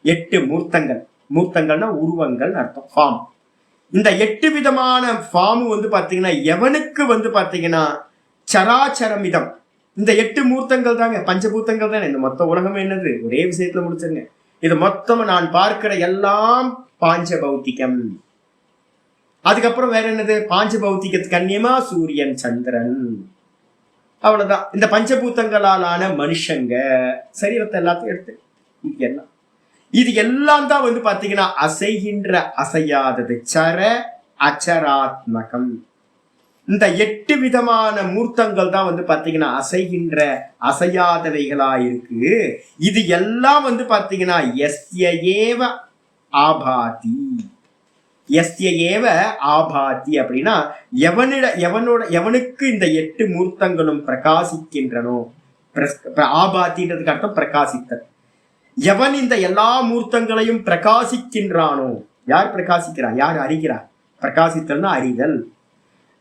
8 மூர்த்தங்கள். மூர்த்தங்கள்னா உருவங்கள் அர்த்தம், ஃபார்ம். இந்த 8 விதமான ஃபார்ம் வந்து பாத்தீங்கன்னா எவனுக்கு வந்து பாத்தீங்கன்னா சராச்சரமிதம். இந்த 8 மூர்த்தங்கள் தாங்க, பஞ்சபூத்தங்கள் தானே. இந்த மொத்த உலகமே என்னது, ஒரே விஷயத்துல முடிச்சிருங்க. இது மொத்தம் நான் பார்க்கிற எல்லாம் பாஞ்ச பௌத்திகம். அதுக்கப்புறம் வேற என்னது, பாஞ்ச பௌத்திகத்துக்கு அந்நியமா சூரியன், சந்திரன், அவ்வளவுதான். இந்த பஞ்சபூத்தங்களாலான மனுஷங்க சரீரத்தை எல்லாத்தையும் எடுத்து எல்லாம் இது எல்லாம் தான் வந்து பாத்தீங்கன்னா அசைகின்ற அசையாதது, சர அச்சராத்மகம். இந்த 8 விதமான மூர்த்தங்கள் தான் வந்து பாத்தீங்கன்னா அசைகின்ற அசையாதவைகளா இருக்கு. இது எல்லாம் வந்து பாத்தீங்கன்னா எஸ்ய ஏவ ஆபாதி. எஸ்ய ஏவ ஆபாதி அப்படின்னா எவனுக்கு இந்த 8 மூர்த்தங்களும் பிரகாசிக்கின்றனோ. ஆபாத்தின்றதுக்கு அர்த்தம் பிரகாசித்தல். எவன் இந்த எல்லா மூர்த்தங்களையும் பிரகாசிக்கின்றானோ. யார் பிரகாசிக்கிறா, யார் அறிகிறார்? பிரகாசித்தல்னா அறிதல்.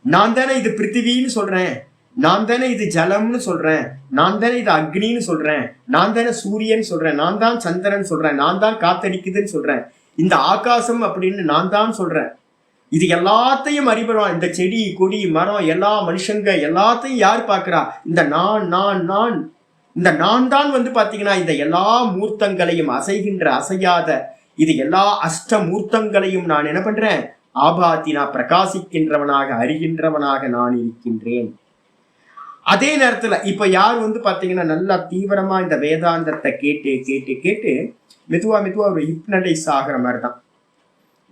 நான் தானே இது பிருத்திவின்னு சொல்றேன், நான் தானே இது ஜலம்னு சொல்றேன், நான் தானே இது அக்னின்னு சொல்றேன், நான் தானே சூரியன் சொல்றேன், நான் தான் சந்திரன் சொல்றேன், நான் தான் காத்தடிக்குதுன்னு சொல்றேன், இந்த ஆகாசம் அப்படின்னு நான் தான் சொல்றேன். இது எல்லாத்தையும் அறிபடுவான். இந்த செடி கொடி மரம் எல்லா மனுஷங்க எல்லாத்தையும் யார் பார்க்கிறா? இந்த நான் நான் நான். இந்த நான் தான் வந்து பாத்தீங்கன்னா இந்த எல்லா மூர்த்தங்களையும் அசைகின்ற அசையாத இது எல்லா அஷ்ட மூர்த்தங்களையும் நான் என்ன பண்றேன், ஆபாத்தி, நான் பிரகாசிக்கின்றவனாக அறிகின்றவனாக நான் இருக்கின்றேன். அதே நேரத்துல இப்ப யார் வந்து பாத்தீங்கன்னா நல்லா தீவிரமா இந்த வேதாந்தத்தை கேட்டு கேட்டு கேட்டு மெதுவா மெதுவா ஒரு ஹிப்னடைஸ் ஆகிற மாதிரிதான்.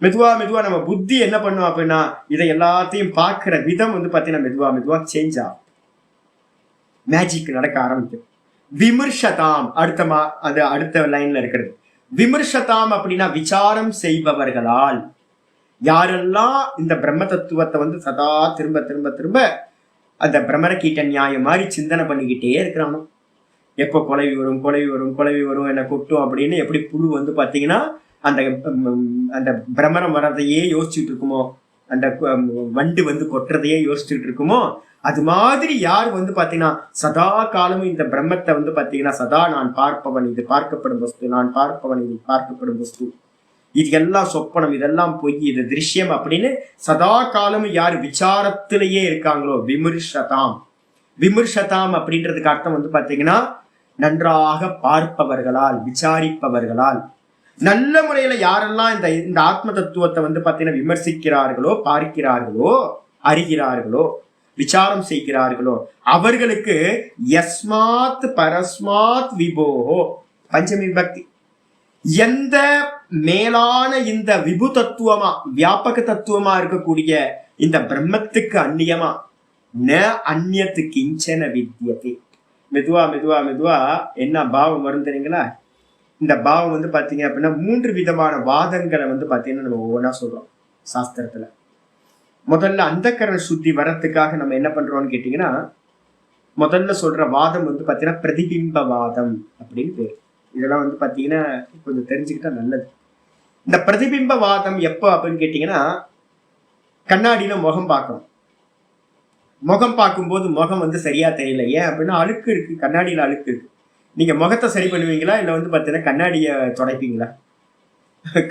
மெதுவா மெதுவா நம்ம புத்தி என்ன பண்ணும் அப்படின்னா இதை எல்லாத்தையும் பார்க்கிற விதம் வந்து பாத்தீங்கன்னா மெதுவா மெதுவா சேஞ்ச் ஆகும், மேஜிக் நடக்க ஆரம்பிக்கும். விமர்சதாம் அடுத்த லைன்ல இருக்கிறது. விமர்சதாம் அப்படின்னா விசாரம் செய்பவர்களால். யாரெல்லாம் இந்த பிரம்ம தத்துவத்தை வந்து சதா திரும்ப திரும்ப திரும்ப அந்த பிரம்மர கீட்ட நியாயம் மாதிரி சிந்தனை பண்ணிக்கிட்டே இருக்கிறானோ, எப்போ குழவி வரும் குழவி வரும் குழவி வரும் என்ன கொட்டும் அப்படின்னு எப்படி புழு வந்து பாத்தீங்கன்னா அந்த அந்த பிரம்மரம் வர்றதையே யோசிச்சுட்டு இருக்குமோ, அந்த வண்டு வந்து கொட்டுறதையே யோசிச்சுட்டு இருக்குமோ, அது மாதிரி யார் வந்து பாத்தீங்கன்னா சதா காலமும் இந்த பிரம்மத்தை வந்து பாத்தீங்கன்னா சதா நான் பார்ப்பவன், இது பார்க்கப்படும் வஸ்து, நான் பார்ப்பவன், இது பார்க்கப்படும் வஸ்து, இது எல்லாம் சொப்பனம், இதெல்லாம் பொய், இது திருஷ்யம் அப்படின்னு சதா காலமும் யார் விசாரத்திலேயே இருக்காங்களோ, விமர்சதாம். விமர்சதாம் அப்படின்றதுக்கு அர்த்தம் வந்து பாத்தீங்கன்னா நன்றாக பார்ப்பவர்களால், விசாரிப்பவர்களால். நல்ல முறையில யாரெல்லாம் இந்த ஆத்ம தத்துவத்தை வந்து பாத்தீங்கன்னா விமர்சிக்கிறார்களோ, பார்க்கிறார்களோ, அறிகிறார்களோ, விசாரம் செய்கிறார்களோ அவர்களுக்கு யஸ்மாத் பரஸ்மாத் விபோஹோ, பஞ்சமி பக்தி, எந்த மேலான இந்த விபு தத்துவமா வியாபக தத்துவமா இருக்கக்கூடிய இந்த பிரம்மத்துக்கு அந்நியமா ந அந்நியத்து கிஞ்சன வித்யதே. மெதுவா மெதுவா மெதுவா என்ன பாவம் வரும் தெரியுங்களா? இந்த பாவம் வந்து பாத்தீங்க அப்படின்னா 3 விதமான வாதங்களை வந்து பாத்தீங்கன்னா நம்ம ஒவ்வொன்றா சொல்றோம் சாஸ்திரத்துல. முதல்ல அந்தக்கரண சுத்தி வரத்துக்காக நம்ம என்ன பண்றோம்னு கேட்டீங்கன்னா, முதல்ல சொல்ற வாதம் வந்து பாத்தீங்கன்னா பிரதிபிம்பவாதம் அப்படின்னு பேர். இதெல்லாம் வந்து பாத்தீங்கன்னா கொஞ்சம் தெரிஞ்சுக்கிட்டா நல்லது. இந்த பிரதிபிம்பவாதம் எப்போ அப்படின்னு கேட்டீங்கன்னா, கண்ணாடியில முகம் பார்க்கணும். முகம் பார்க்கும்போது முகம் வந்து சரியா தெரியல. ஏன் அப்படின்னா அழுக்கு இருக்கு, கண்ணாடியில அழுக்கு இருக்கு. நீங்க முகத்தை சரி பண்ணுவீங்களா இல்ல வந்து பாத்தீங்கன்னா கண்ணாடிய துடைப்பீங்களா?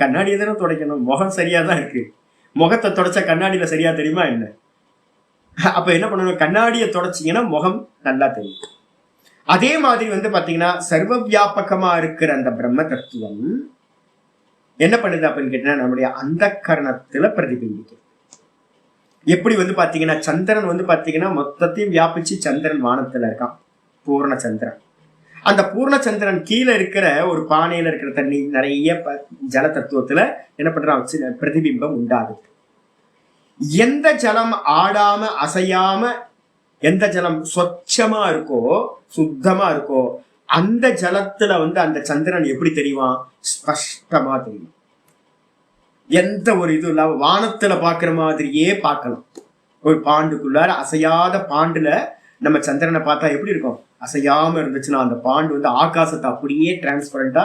கண்ணாடியை தானே துடைக்கணும். முகம் சரியா தான் இருக்கு. முகத்தை துடைச்சா கண்ணாடியில சரியா தெரியுமா என்ன? அப்ப என்ன பண்ணணும், கண்ணாடியை துடைச்சிங்கன்னா முகம் நல்லா தெரியும். அதே மாதிரி வந்து பாத்தீங்கன்னா சர்வ வியாபகமா இருக்கிற அந்த பிரம்ம தத்துவம் என்ன பண்ணுது அப்படின்னு கேட்டீங்கன்னா நம்முடைய அந்த கரணத்துல பிரதிபிம்பிக்கும். எப்படி வந்து பாத்தீங்கன்னா சந்திரன் வந்து பாத்தீங்கன்னா மொத்தத்தையும் வியாபிச்சு சந்திரன் வானத்துல இருக்கான், பூர்ண சந்திரன். அந்த பூர்ண சந்திரன் கீழே இருக்கிற ஒரு பானையில இருக்கிற தண்ணி நிறைய ஜல தத்துவத்துல என்ன பண்றான், பிரதிபிம்பம் உண்டாகுது. எந்த ஜலம் ஆடாம அசையாம, எந்த ஜலம் சொச்சமா இருக்கோ சுத்தமா இருக்கோ அந்த ஜலத்துல வந்து அந்த சந்திரன் எப்படி தெரியுமா, ஸ்பஷ்டமா தெரியும். எந்த ஒரு இது இல்லாம வானத்துல பாக்குற மாதிரியே பார்க்கலாம். ஒரு பாண்டுக்குள்ளார அசையாத பாண்டுல நம்ம சந்திரனை பார்த்தா எப்படி இருக்கும், அசையாம இருந்துச்சுன்னா அந்த பாண்டு வந்து ஆகாசத்தை அப்படியே டிரான்ஸ்பரண்டா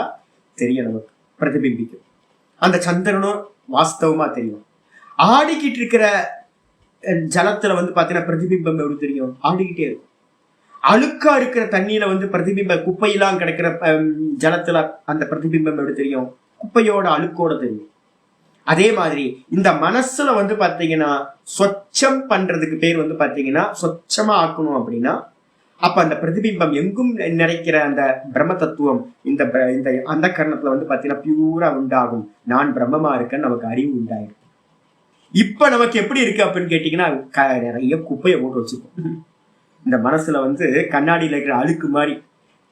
தெரியும், நமக்கு பிரதிபிம்பிக்கும். அந்த சந்திரனும் வாஸ்தவமா தெரியும். ஆடிக்கிட்டு இருக்கிற ஜலத்துல வந்து பாத்தீங்கன்னா பிரதிபிம்பம் எப்படி தெரியும், ஆடிக்கிட்டே இருக்கும். அழுக்கா இருக்கிற தண்ணியில வந்து பிரதிபிம்ப, குப்பையெல்லாம் கிடைக்கிற ஜலத்துல அந்த பிரதிபிம்பம் எப்படி தெரியும், குப்பையோட அழுக்கோட தெரியும். அதே மாதிரி இந்த மனசுல வந்து பாத்தீங்கன்னா சொச்சம் பண்றதுக்கு பேர் வந்து பாத்தீங்கன்னா சொச்சமா ஆக்கணும் அப்படின்னா அப்ப அந்த பிரதிபிம்பம் எங்கும் நிறைக்கிற அந்த பிரம்ம தத்துவம் இந்த அந்த கரணத்துல வந்து பாத்தீங்கன்னா பியூரா உண்டாகும். நான் பிரம்மமா இருக்கேன்னு நமக்கு அறிவு உண்டாயிருக்கு. இப்ப நமக்கு எப்படி இருக்கு அப்படின்னு கேட்டீங்கன்னா நிறைய குப்பையை போட்டு வச்சுக்கோம். இந்த மனசுல வந்து கண்ணாடியில இருக்கிற அழுக்கு மாதிரி,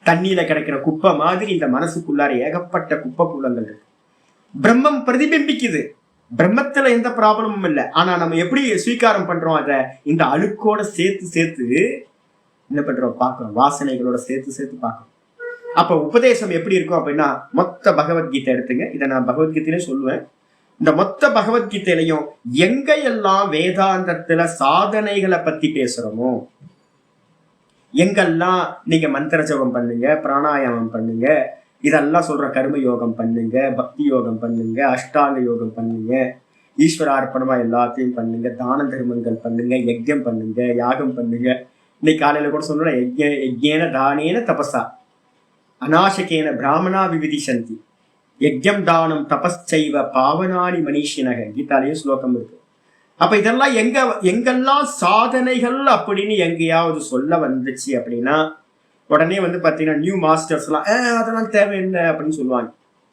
தண்ணியில கிடைக்கிற குப்பை மாதிரி இந்த மனசுக்குள்ளார ஏகப்பட்ட குப்பை கூலங்கள் இருக்கு. பிரம்மம் பிரதிபிம்பிக்குது, பிரம்மத்துல எந்த ப்ராப்ளமும் இல்லை. ஆனா நம்ம எப்படி ஸ்வீகாரம் பண்றோம், அதை இந்த அழுக்கோட சேர்த்து சேர்த்து என்ன பண்றோம் பார்க்கிறோம், வாசனைகளோட சேர்த்து சேர்த்து பார்க்கிறோம். அப்ப உபதேசம் எப்படி இருக்கும் அப்படின்னா, மொத்த பகவத்கீதை எடுத்துங்க, இதை நான் பகவத்கீதையிலே சொல்லுவேன். இந்த மொத்த பகவத்கீதையிலையும் எங்க எல்லாம் வேதாந்தத்துல சாதனைகளை பத்தி பேசுறோமோ, எங்கெல்லாம் நீங்க மந்திர ஜபம் பண்ணுங்க, பிராணாயாமம் பண்ணுங்க, இதெல்லாம் சொல்ற கர்ம யோகம் பண்ணுங்க, பக்தி யோகம் பண்ணுங்க, அஷ்டாங்க யோகம் பண்ணுங்க, ஈஸ்வர அர்ப்பணமா எல்லாத்தையும் பண்ணுங்க, தான தர்மங்கள் பண்ணுங்க, யஜ்யம் பண்ணுங்க, யாகம் பண்ணுங்க. இன்னைக்கு காலையில கூட சொல்றேன், யஜ்யேன தானேன தபசா அநாசகேன பிராமணா விவிதிசந்தி யஜ்யம் தானம் தபஸ்சைவ பாவனானி மனிஷினக, கீதாலேயே ஸ்லோகம் இருக்கு. அப்ப இதெல்லாம் எங்கெல்லாம் சாதனைகள் அப்படின்னு எங்கேயாவது சொல்ல வந்துச்சு அப்படின்னா உடனே வந்து பாத்தீங்கன்னா நியூ மாஸ்டர்ஸ் எல்லாம் அதெல்லாம் தேவையில்லை அப்படின்னு சொல்லுவாங்க.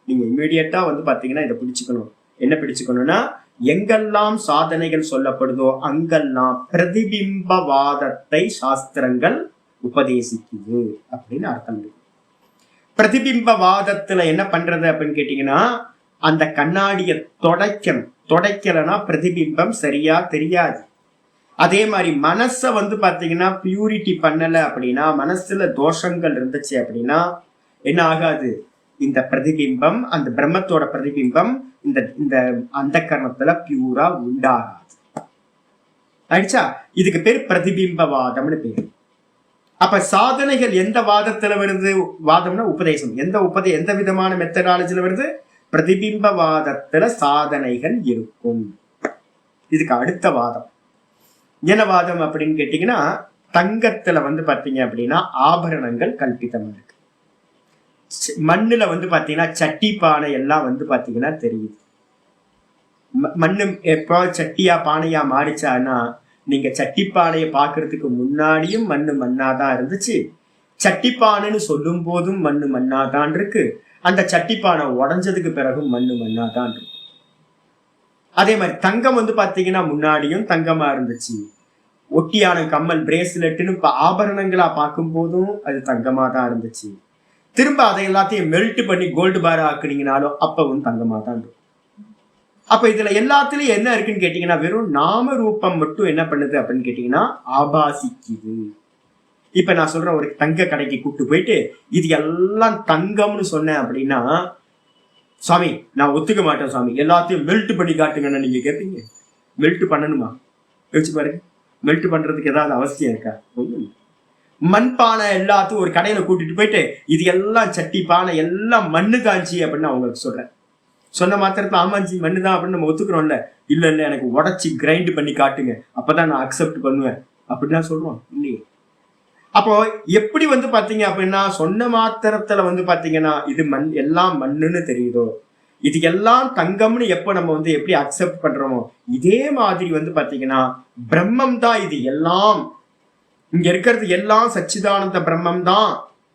நீங்க இமீடியட்டா வந்து பாத்தீங்கன்னா இதை பிடிச்சுக்கணும். என்ன பிடிச்சுக்கணும்னா, எங்கெல்லாம் சாதனைகள் சொல்லப்படுதோ அங்கெல்லாம் பிரதிபிம்பவாதத்தை சாஸ்திரங்கள் உபதேசிக்குது அப்படின்னு அர்த்தம் இருக்கு. பிரதிபிம்பவாதத்துல என்ன பண்றது அப்படின்னு கேட்டீங்கன்னா, அந்த கண்ணாடியை தொடைக்கலன்னா பிரதிபிம்பம் சரியா தெரியாது. அதே மாதிரி மனச வந்து பாத்தீங்கன்னா பியூரிட்டி பண்ணல அப்படின்னா, மனசுல தோஷங்கள் இருந்துச்சு அப்படின்னா என்ன ஆகாது, இந்த பிரதிபிம்பம், அந்த பிரம்மத்தோட பிரதிபிம்பம் இந்த இந்த அந்த கரணத்துல பியூரா உண்டாகாது. ஆயிடுச்சா? இதுக்கு பேர் பிரதிபிம்பவாதம்னு பேரு. அப்ப சாதனைகள் எந்த வாதத்துல வருது, வாதம்னா உபதேசம். எந்த விதமான மெத்தடாலஜில வருது, பிரதிபிம்பவாதத்துல சாதனைகள் இருக்கும். இதுக்கு அடுத்த வாதம் என்ன வாதம் அப்படின்னு கேட்டீங்கன்னா, தங்கத்துல வந்து பாத்தீங்க அப்படின்னா ஆபரணங்கள் கல்பிதமா இருக்கு. மண்ணுல வந்து பாத்தீங்கன்னா சட்டி பானை எல்லாம் வந்து பாத்தீங்கன்னா தெரியுது. மண்ணு எப்போ சட்டியா பானையா மாறிச்சான்னா, நீங்க சட்டி பானையை பாக்குறதுக்கு முன்னாடியும் மண்ணு மண்ணாதான் இருந்துச்சு, சட்டிப்பானைன்னு சொல்லும் போதும் மண்ணு மண்ணாதான் இருக்கு, அந்த சட்டிப்பானை உடஞ்சதுக்கு பிறகும் மண்ணு மண்ணாதான் இருக்கு. அதே மாதிரி தங்கம் வந்து பாத்தீங்கன்னா முன்னாடியும் தங்கமா இருந்துச்சு, ஒட்டியான கம்மல் பிரேஸ்லெட்டுன்னு ஆபரணங்களா பார்க்கும் போதும் அது தங்கமா தான் இருந்துச்சு, திரும்ப அதை எல்லாத்தையும் மெல்ட் பண்ணி கோல்டு பார் ஆக்குனீங்கனாலும் அப்பவும் தங்கமா தான் இருக்கும். அப்ப இதுல எல்லாத்துலயும் என்ன இருக்குன்னு கேட்டீங்கன்னா, வெறும் நாம ரூபம் மட்டும் என்ன பண்ணுது அப்படின்னு கேட்டீங்கன்னா ஆபாசிக்குது. இப்ப நான் சொல்றேன், ஒரு தங்க கடைக்கு கூப்பிட்டு போயிட்டு இது எல்லாம் தங்கம்னு சொன்னேன் அப்படின்னா, சாமி நான் ஒத்துக்க மாட்டேன் சாமி, எல்லாத்தையும் மெல்ட் பண்ணி காட்டுங்கன்னு நீங்க கேட்பீங்க. மெல்ட் பண்ணணுமா? யோசிச்சு பாருங்க. மெல்ட் பண்றதுக்கு ஏதாவது அவசியம் இருக்கா? ஒண்ணும். மண்பானை எல்லாத்தையும் ஒரு கடையில கூட்டிட்டு போயிட்டு இது எல்லாம் சட்டி பானை எல்லாம் மண்ணு காஞ்சி அப்படின்னு நான் உங்களுக்கு சொல்றேன். சொன்ன மாத்திரத்துல ஆமாஞ்சி மண்ணுதான் அப்படின்னு நம்ம ஒத்துக்கிறோம்ல. இல்ல இல்ல எனக்கு உடச்சி கிரைண்ட் பண்ணி காட்டுங்க, அப்பதான் நான் அக்செப்ட் பண்ணுவேன் அப்படின்னா சொல்றோம் இல்லையே. அப்போ எப்படி வந்து பாத்தீங்க அப்படின்னா சொன்ன மாத்திரத்துல வந்து பாத்தீங்கன்னா இது மண் எல்லாம் மண்ணுன்னு தெரியுதோ, இது எல்லாம் தங்கம்னு எப்ப நம்ம வந்து எப்படி அக்செப்ட் பண்றோமோ, இதே மாதிரி வந்து பாத்தீங்கன்னா பிரம்மம் தான் இது எல்லாம். இங்க இருக்கிறது எல்லாம் சச்சிதானந்த பிரம்மம் தான்,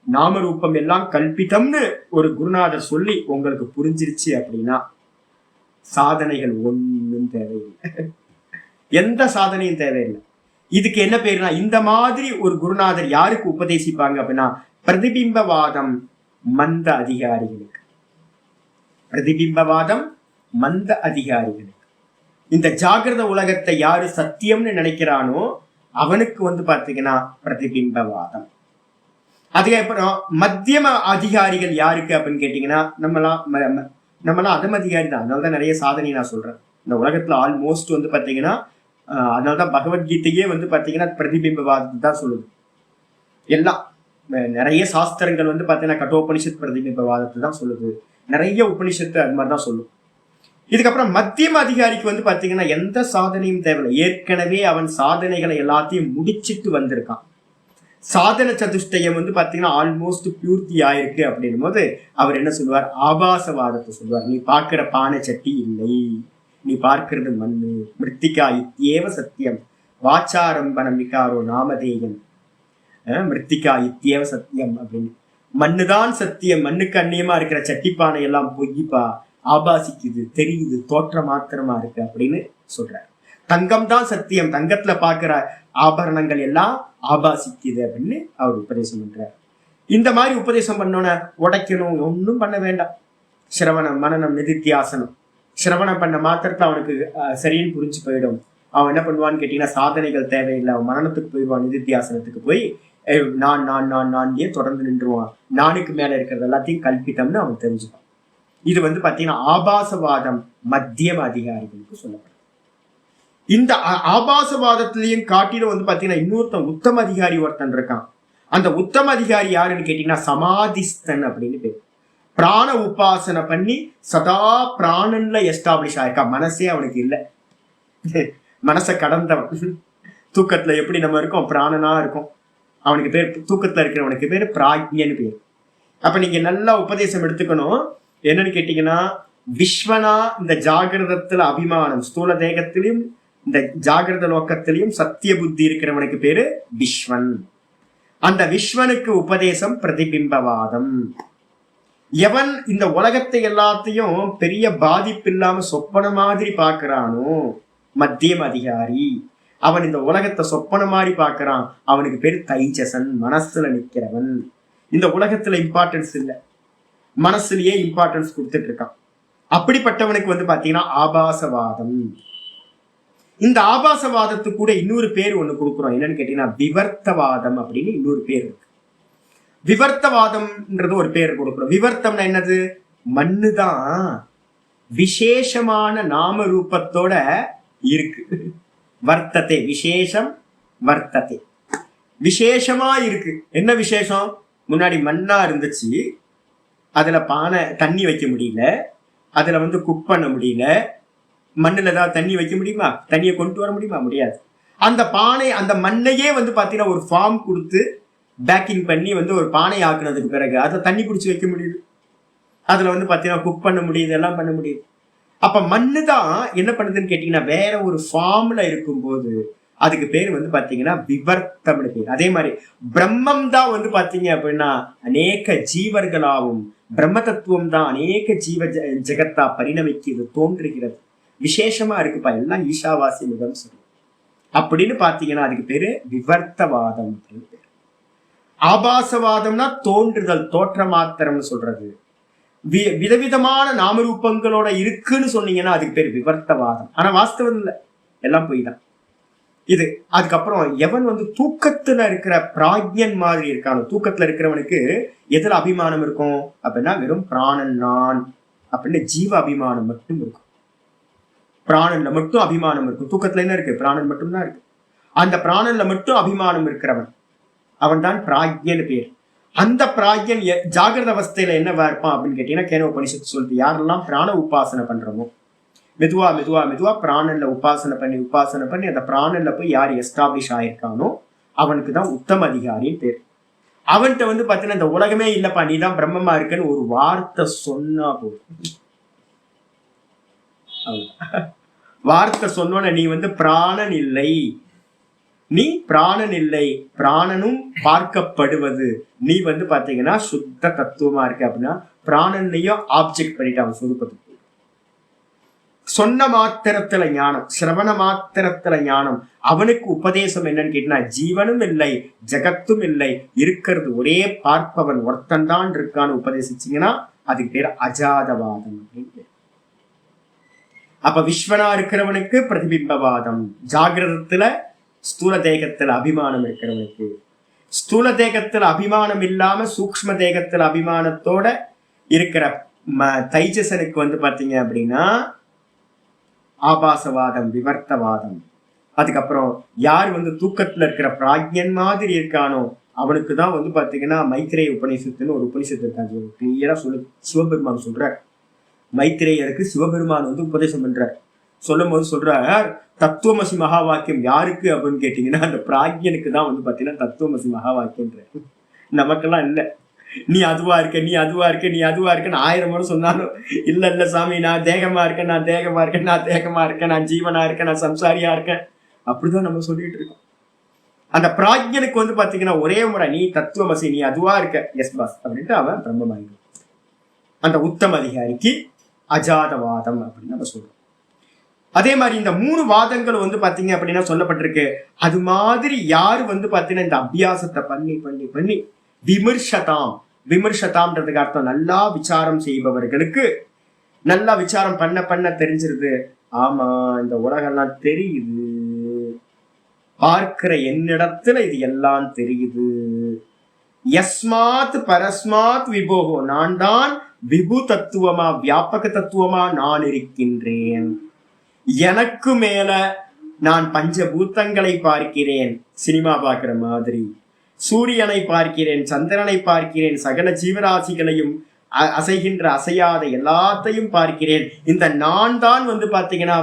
நாமரூபம் எல்லாம் கல்பிதம்னு ஒரு குருநாதர் சொல்லி உங்களுக்கு புரிஞ்சிருச்சு அப்படின்னா சாதனைகள் ஒன்றும் தேவையில்லை. எந்த சாதனையும் தேவையில்லை. இதுக்கு என்ன பேருனா, இந்த மாதிரி ஒரு குருநாதர் யாருக்கு உபதேசிப்பாங்க அப்படின்னா பிரதிபிம்பவாதம் மந்த அதிகாரிகளுக்கு. பிரதிபிம்பவாதம் மந்த அதிகாரிகளுக்கு. இந்த ஜாகிரத உலகத்தை யாரு சத்தியம்னு நினைக்கிறானோ அவனுக்கு வந்து பாத்தீங்கன்னா பிரதிபிம்பவாதம். அதுக்கப்புறம் மத்தியம அதிகாரிகள் யாருக்கு அப்படின்னு கேட்டீங்கன்னா நம்மளாம் அதம அதிகாரி தான். அதனாலதான் நிறைய சாதனை நான் சொல்றேன். இந்த உலகத்துல ஆல்மோஸ்ட் வந்து பாத்தீங்கன்னா அதனாலதான் பகவத்கீதையே வந்து பாத்தீங்கன்னா பிரதிபிம்பவாதத்தை தான் சொல்லுது. எல்லாம் நிறைய சாஸ்திரங்கள் வந்து பாத்தீங்கன்னா கட்டோபனிஷத் பிரதிபிம்பவாதத்தை தான் சொல்லுது. நிறைய உபனிஷத்து அது மாதிரிதான் சொல்லும். இதுக்கப்புறம் மத்தியம அதிகாரிக்கு வந்து பாத்தீங்கன்னா எந்த சாதனையும் தேவையில்லை. ஏற்கனவே அவன் சாதனைகளை எல்லாத்தையும் முடிச்சிட்டு வந்திருக்கான். சாதன சதுஷ்டயம் வந்து பாத்தீங்கன்னா ஆல்மோஸ்ட் பூர்த்தி ஆயிருக்கு அப்படின்னும் போது அவர் என்ன சொல்லுவார்? ஆபாசவாதத்தை சொல்லுவார். நீ பார்க்கிற பானை சட்டி இல்லை, நீ பார்க்கிறது மண்ணு. மிருத்திகா இத்தியேவ சத்தியம் வாச்சாரம்பணம் விகாரோ நாமதேயம். மிருத்திகா இத்தியேவ சத்தியம் அப்படின்னு, மண்ணுதான் சத்தியம், மண்ணுக்கு அந்நியமா இருக்கிற சட்டிப்பானை எல்லாம் பொய்ப்பா, ஆபாசிக்குது, தெரியுது, தோற்ற மாத்திரமா இருக்கு அப்படின்னு சொல்றாரு. தங்கம் தான் சத்தியம், தங்கத்துல பாக்குற ஆபரணங்கள் எல்லாம் ஆபாசிக்குது அப்படின்னு அவர் உபதேசம் பண்றார். இந்த மாதிரி உபதேசம் பண்ணோன்னு உடைக்கணும் ஒன்றும் பண்ண வேண்டாம். சிரவணம் மனனம் நிதித்தியாசனம் சிரவணம் பண்ண மாத்திரத்துல அவனுக்கு சரின்னு புரிஞ்சு போயிடும். அவன் என்ன பண்ணுவான்னு கேட்டீங்கன்னா சாதனைகள் தேவையில்லை, அவன் மனநத்துக்கு போயிடுவான். நிதித்தியாசனத்துக்கு போய் நான் நான் நான் நானே தொடர்ந்து நின்றுவான். நானுக்கு மேல இருக்கிறது எல்லாத்தையும் கல்பித்தம்னு அவன் தெரிஞ்சுப்பான். இது வந்து பாத்தீங்கன்னா ஆபாசவாதம் மத்தியம அதிகாரிகளுக்கு சொல்லப்படும். இந்த ஆபாசவாதத்திலையும் காட்டிலும் வந்து பாத்தீங்கன்னா இன்னொருத்தன் உத்தம அதிகாரி ஒருத்தன் இருக்கான். அந்த உத்தம அதிகாரி யாருன்னு கேட்டீங்கன்னா சமாதிஸ்தன் அப்படின்னு பேர். பிராண உபாசனை பண்ணி சதா பிராணன்ல எஸ்டாப்ளிஷ் ஆயிருக்கா. மனசே அவனுக்கு இல்லை, மனசை கடந்தவன். தூக்கத்துல எப்படி நம்ம இருக்கோம், பிராணனா இருக்கும். அவனுக்கு பேர் தூக்கத்துல இருக்கிறவனுக்கு பேர் பிராக்ஞன்னு பேர். அப்ப நீங்க நல்லா உபதேசம் எடுத்துக்கணும். என்னன்னு கேட்டீங்கன்னா விஸ்வனா இந்த ஜாகிரதத்துல அபிமானம், ஸ்தூல தேகத்திலையும் இந்த ஜாகிரத லோக்கத்திலையும் சத்திய புத்தி இருக்கிறவனுக்கு பேரு விஸ்வன். அந்த விஸ்வனுக்கு உபதேசம் பிரதிபிம்பவாதம். எவன் இந்த உலகத்தை எல்லாத்தையும் பெரிய பாதிப்பு இல்லாம சொப்பன மாதிரி பாக்குறானோ மத்தியம் அதிகாரி, அவன் இந்த உலகத்தை சொப்பன மாதிரி பாக்குறான், அவனுக்கு பேர் தைஜசன், மனசுல நிக்கிறவன். இந்த உலகத்துல இம்பார்ட்டன்ஸ் இல்லை, மனசுலயே இம்பார்ட்டன்ஸ் கொடுத்துட்டு இருக்கான். அப்படிப்பட்டவனுக்கு வந்து பாத்தீங்கன்னா ஆபாசவாதம். இந்த ஆபாசவாதத்துக்கு கூட இன்னொரு பேர் ஒண்ணு கொடுக்குறோம். என்னன்னு கேட்டீங்கன்னா விவர்த்தவாதம் அப்படின்னு இன்னொரு பேர் இருக்கு. விவர்த்தவாதம்ன்றது ஒரு பேர் கொடுக்குறோம். விவர்த்தம்னா என்னது? மண்ணுதான் விசேஷமான நாம ரூபத்தோட இருக்கு. வர்த்தத்தை விசேஷம் வர்த்தத்தை, விசேஷமா இருக்கு. என்ன விசேஷம்? முன்னாடி மண்ணா இருந்துச்சு, அதுல பானை தண்ணி வைக்க முடியல, அதுல வந்து குக் பண்ண முடியல. மண்ணுல ஏதாவது தண்ணி வைக்க முடியுமா? தண்ணியை கொண்டு வர முடியுமா? முடியாது. அந்த பானை அந்த மண்ணையே வந்து பாத்தீங்கன்னா ஒரு ஃபார்ம் கொடுத்து பேக்கிங் பண்ணி வந்து ஒரு பானை ஆக்குனதுக்கு பிறகு அதை தண்ணி குடிச்சு வைக்க முடியுது. அதுல வந்து பாத்தீங்கன்னா குக் பண்ண முடியுது, எல்லாம் பண்ண முடியுது. அப்ப மண்ணு தான் என்ன பண்ணுதுன்னு கேட்டீங்கன்னா வேற ஒரு ஃபார்ம்ல இருக்கும்போது அதுக்கு பேர் வந்து பாத்தீங்கன்னா விவர்த்தம்னு பேர். அதே மாதிரி பிரம்மம் தான் வந்து பாத்தீங்க அப்படின்னா அநேக ஜீவர்களாவும், பிரம்ம தத்துவம் தான் அநேக ஜீவ ஜெகத்தா பரிணமிக்கிறது, தோன்றுகிறது, விசேஷமா இருக்குப்பா, எல்லாம் ஈஷாவாசி முகம் சொல்லி அப்படின்னு பாத்தீங்கன்னா அதுக்கு பேரு விவர்த்தவாதம் அப்படின்னு பேரு. ஆபாசவாதம்னா தோன்றுதல், தோற்ற மாத்திரம்னு சொல்றது. விதவிதமான நாமரூபங்களோட இருக்குன்னு சொன்னீங்கன்னா அதுக்கு பேர் விவர்த்தவாதம். ஆனா வாஸ்தவம் இல்லை, எல்லாம் போய் தான். இது. அதுக்கப்புறம் எவன் தூக்கத்துல இருக்கிற பிராக்யன் மாதிரி இருக்கானோ, தூக்கத்துல இருக்கிறவனுக்கு எதுல அபிமானம் இருக்கும் அப்படின்னா வெறும் பிராணன் நான் அப்படின்னு ஜீவ அபிமானம் மட்டும் இருக்கும். பிராணன்ல மட்டும் அபிமானம் இருக்கும். தூக்கத்துல என்ன இருக்கு? பிராணன் மட்டும்தான் இருக்கு. அந்த பிராணன்ல மட்டும் அபிமானம் இருக்கிறவன் அவன் தான் பிராக்யன்னு பேர். அந்த பிராக்யன் ஜாகிரத அவஸ்தையில என்னவா இருப்பான் அப்படின்னு கேட்டீங்கன்னா, கேன உபனிஷத்து சொல்லுது, யாரெல்லாம் பிராண உபாசனை பண்றோமோ, மெதுவா மெதுவா மெதுவா பிராணன்ல உபாசனை பண்ணி அந்த பிராணன்ல போய் யார் எஸ்டாப்ளிஷ் ஆயிருக்கானோ அவனுக்கு தான் உத்தம அதிகாரின்னு பேர். அவன்கிட்ட பாத்தீங்கன்னா இந்த உலகமே இல்லப்பா, நீ தான் பிரம்மமா இருக்குன்னு ஒரு வார்த்தை சொன்னா போதும். வார்த்தை சொன்னோன்னு நீ பிராணன் இல்லை, நீ பிராணன் இல்லை, பிராணனும் பார்க்கப்படுவது, நீ பாத்தீங்கன்னா சுத்த தத்துவமா இருக்கு அப்படின்னா பிராணனையும் ஆப்ஜெக்ட் பண்ணிட்டான் சுரூபத்துக்கு. சொன்ன மாத்திரத்துல ஞானம், சிரவண மாத்திரத்துல ஞானம். அவனுக்கு உபதேசம் என்னன்னு கேட்டா, ஜீவனும் இல்லை ஜகத்தும் இல்லை, இருக்கிறது ஒரே பார்ப்பவன் ஒருத்தன் தான் இருக்கான்னு உபதேசிச்சீங்கன்னா அதுக்கு பேர் அஜாதவாதம் அப்படின்னு. அப்ப விஸ்வனா இருக்கிறவனுக்கு பிரதிபிம்பவாதம், ஜாகிரதத்துல ஸ்தூல தேகத்துல அபிமானம் இருக்கிறவனுக்கு. ஸ்தூல தேகத்துல அபிமானம் இல்லாம சூக்ஷ்ம தேகத்துல அபிமானத்தோட இருக்கிற தைஜசனுக்கு பாத்தீங்க அப்படின்னா ஆபாசவாதம், விவர்த்தவாதம். அதுக்கப்புறம் யார் தூக்கத்துல இருக்கிற பிராக்யன் மாதிரி இருக்கானோ அவனுக்கு தான் பாத்தீங்கன்னா மைத்ரேய உபநிஷத்துன்னு ஒரு உபநிஷத்து இருக்காங்க, கிளியரா சிவபெருமான் சொல்றார். மைத்ரேயருக்கு சிவபெருமான் உபதேசம் பண்றார். சொல்லும் போது சொல்றார், தத்துவமசி மகா வாக்கியம் யாருக்கு அப்படின்னு கேட்டீங்கன்னா அந்த பிராக்யனுக்கு தான் பாத்தீங்கன்னா தத்துவமசி மகா வாக்கியன்ற. நமக்கெல்லாம் இல்ல, நீ அதுவா இருக்க, நீ அதுவா இருக்க, நீ அதுவா இருக்கன்னு 1000 முறை சொன்னாலும் இல்ல இல்ல சாமி, நான் தேகமா இருக்கேன், நான் தேகமா இருக்கேன், நான் தேகமா இருக்கேன், நான் ஜீவனா இருக்கேன், நான் சம்சாரியா இருக்கேன், அப்படிதான் நம்ம சொல்லிட்டு இருக்கோம். அந்த பிராக்யனுக்கு பாத்தீங்கன்னா ஒரே முறை நீ தத்துவமசி, நீ அதுவா இருக்க, எஸ் பாஸ் அப்படின்ட்டு அவன் பிரம்மமாயிடும். அந்த உத்தம அதிகாரிக்கு அஜாதவாதம் அப்படின்னு நம்ம சொல்றோம். அதே மாதிரி இந்த 3 வாதங்கள் பாத்தீங்க அப்படின்னா சொல்லப்பட்டிருக்கு. அது மாதிரி யாரு பாத்தீங்கன்னா இந்த அபியாசத்தை பண்ணி பண்ணி பண்ணி விமர்சதாம்ன்றதுக்கு அர்த்தம் நல்லா விசாரம் செய்பவர்களுக்கு, நல்லா விசாரம் பண்ண பண்ண தெரிஞ்சிருது, ஆமா இந்த உலகெல்லாம் தெரியுது, பார்க்கிற என்னிடத்துல இது எல்லாம் தெரியுது. யஸ்மாத் பரஸ்மாத் விபோகோ, நான் தான் விபு தத்துவமா வியாபக தத்துவமா நான் இருக்கின்றேன். எனக்கு மேல நான் பஞ்சபூத்தங்களை பார்க்கிறேன், சினிமா பார்க்கிற மாதிரி. சூரியனை பார்க்கிறேன், சந்திரனை பார்க்கிறேன், சகல ஜீவராசிகளையும், அசைகின்ற அசையாத எல்லாத்தையும் பார்க்கிறேன். இந்த நான் தான் பாத்தீங்கன்னா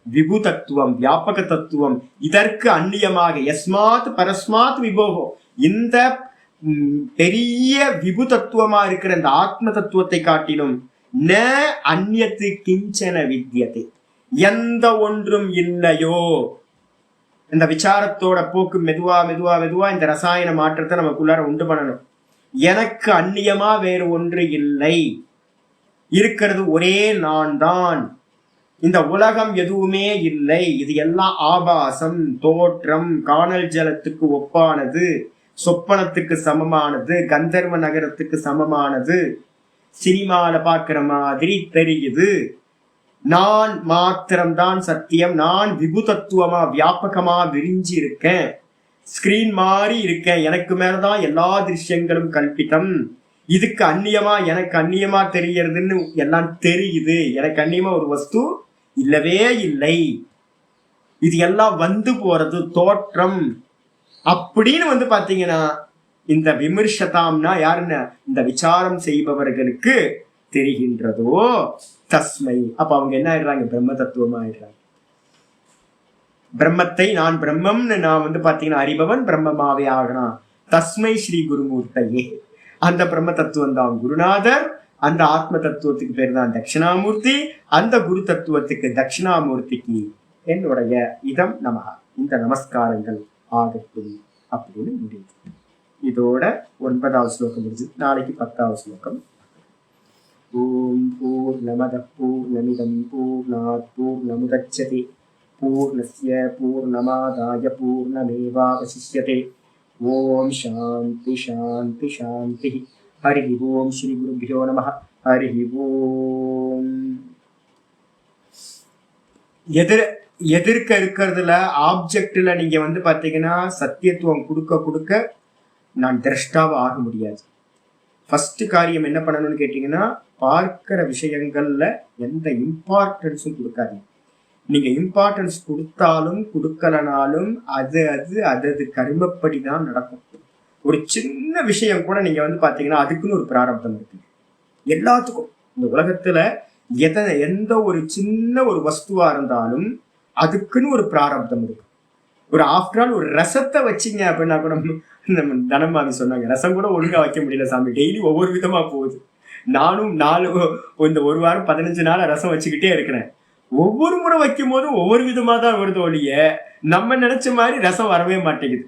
விபு தத்துவம், வியாபக தத்துவம். இதற்கு அந்நியமாக யஸ்மாத் பரஸ்மாத் விபோகோ, இந்த பெரிய விபு தத்துவமா இருக்கிற இந்த ஆத்ம தத்துவத்தை காட்டிலும் ந அந்நியத்து கிஞ்சன வித்யத்தை, எந்த ஒன்றும் இல்லையோ. இந்த விசாரத்தோட போக்கு மெதுவா மெதுவா மெதுவா இந்த ரசாயன மாற்றத்தை நமக்குள்ளார உண்டு பண்ணணும். எனக்கு அந்நியமா வேறு ஒன்று இல்லை, இருக்கிறது ஒரே நான் தான், இந்த உலகம் எதுவுமே இல்லை, இது எல்லாம் ஆபாசம், தோற்றம், காணல் ஜலத்துக்கு ஒப்பானது, சொப்பனத்துக்கு சமமானது, கந்தர்வ நகரத்துக்கு சமமானது, சினிமால பாக்குற மாதிரி தெரியுது. நான் மாத்திரம்தான் சத்தியம், நான் விபு தத்துவமா வியாபகமா விரிஞ்சு இருக்கேன், ஸ்கிரீன் மாதிரி இருக்கேன், எனக்கு மேலதான் எல்லா திருஷ்யங்களும் கல்பிதம், இதுக்கு அந்நியமா எனக்கு அந்நியமா தெரியறதுன்னு எல்லாம் தெரியுது, எனக்கு அந்நியமா ஒரு வஸ்து இல்லவே இல்லை, இது எல்லாம் போறது தோற்றம் அப்படின்னு பாத்தீங்கன்னா இந்த விமர்சதாம்னா யாருன்னா இந்த விசாரம் செய்பவர்களுக்கு தெரிகின்றதோ தஸ்மை. அப்ப அவங்க என்ன ஆயிடுறாங்க? பிரம்ம தத்துவமா ஆயிடுறாங்க. பிரம்மத்தை நான் பிரம்மம்னு நான் பாத்தீங்கன்னா அறிபவன் பிரம்மமாவே ஆகலாம். தஸ்மை ஸ்ரீ குருமூர்த்தையே, அந்த பிரம்ம தத்துவம் தான் குருநாதர், அந்த ஆத்ம தத்துவத்துக்கு பேர் தான் தட்சிணாமூர்த்தி, அந்த குரு தத்துவத்துக்கு தட்சிணாமூர்த்திக்கு என்னுடைய இதம் நமஹ, இந்த நமஸ்காரங்கள் ஆகட்டும் அப்படின்னு முடியுது. இதோட 9வது ஸ்லோகம் முடிஞ்சு. நாளைக்கு 10வது ஸ்லோகம். ஓம் பூர்ணமத பூர்ணமிதம் பூர்ணாத் பூர்ணமுதச்யதே பூர்ணஸ்ய பூர்ணமாதாய பூர்ணமேவாவசிஷ்யதே. ஓம் சாந்தி சாந்தி சாந்தி. ஹரி ஓம். ஸ்ரீ குருभ्यो நமः. ஹரி ஓம். எதிர்க்க இருக்கிறதுல ஆப்ஜெக்ட்ல நீங்க வந்து பாத்தீங்கன்னா சத்தியத்துவம் கொடுக்க கொடுக்க நான் திரஷ்டாவா ஆக முடியாது. ஃபர்ஸ்ட் காரியம் என்ன பண்ணணும்னு கேட்டீங்கன்னா, பார்க்கிற விஷயங்கள்ல எந்த இம்பார்ட்டன்ஸும் கொடுக்காதீங்க. நீங்க இம்பார்ட்டன்ஸ் கொடுத்தாலும் கொடுக்கலனாலும் அது கர்மப்படி தான் நடக்கும். ஒரு சின்ன விஷயம் கூட நீங்க வந்து பாத்தீங்கன்னா அதுக்குன்னு ஒரு பிராரப்தம் இருக்கு. எல்லாத்துக்கும் இந்த உலகத்துல எந்த ஒரு சின்ன ஒரு வஸ்துவா இருந்தாலும் அதுக்குன்னு ஒரு பிராரப்தம் இருக்கு. ஒரு ஆஃப்டர் ஆல் ஒரு ரசத்தை வச்சிங்க அப்படின்னா கூட நம்ம தனமாமி சொன்னாங்க, ரசம் கூட ஒழுங்கா வைக்க முடியல சாமி, டெய்லி ஒவ்வொரு விதமா போகுது. நானும் இந்த ஒரு வாரம் 15 நாள் ரசம் வச்சுக்கிட்டே இருக்கிறேன். ஒவ்வொரு முறை வைக்கும் போதும் ஒவ்வொரு விதமா தான் வருது ஒழிய நம்ம நினைச்ச மாதிரி ரசம் வரவே மாட்டேங்குது.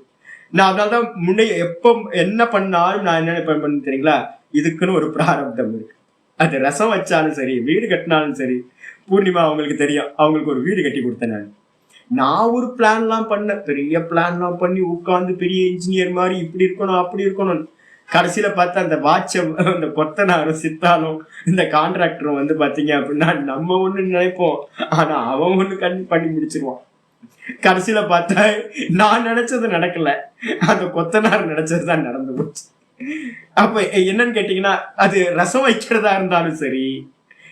நான் அதனால்தான் முன்னே எப்ப என்ன பண்ணாலும் நான் என்ன பண்ண தெரியுங்களா, இதுக்குன்னு ஒரு பிராரப்தம் இருக்கு. அது ரசம் வச்சாலும் சரி, வீடு கட்டினாலும் சரி. பூர்ணிமா அவங்களுக்கு தெரியும், அவங்களுக்கு ஒரு வீடு கட்டி கொடுத்தேன். நான் ஒரு பிளான்லாம் பண்ண, பெரிய பிளான்லாம் பண்ணி உட்காந்து பெரிய இன்ஜினியர் மாதிரி இப்படி இருக்கணும் அப்படி இருக்கணும். கடைசியில பார்த்தா அந்த வாட்சை அந்த கொத்தனாரும் சித்தாலும் இந்த கான்ட்ராக்டரும் வந்து பாத்தீங்க அப்படின்னா நம்ம ஒண்ணு நினைப்போம், ஆனா அவன் ஒண்ணு பண்ணி முடிச்சிருவான். கடைசியில பார்த்தா நான் நினைச்சது நடக்கல, அந்த கொத்தனார் நினைச்சதுதான் நடந்து போச்சு. அப்ப என்னன்னு கேட்டீங்கன்னா, அது ரசம் வைக்கிறதா இருந்தாலும் சரி,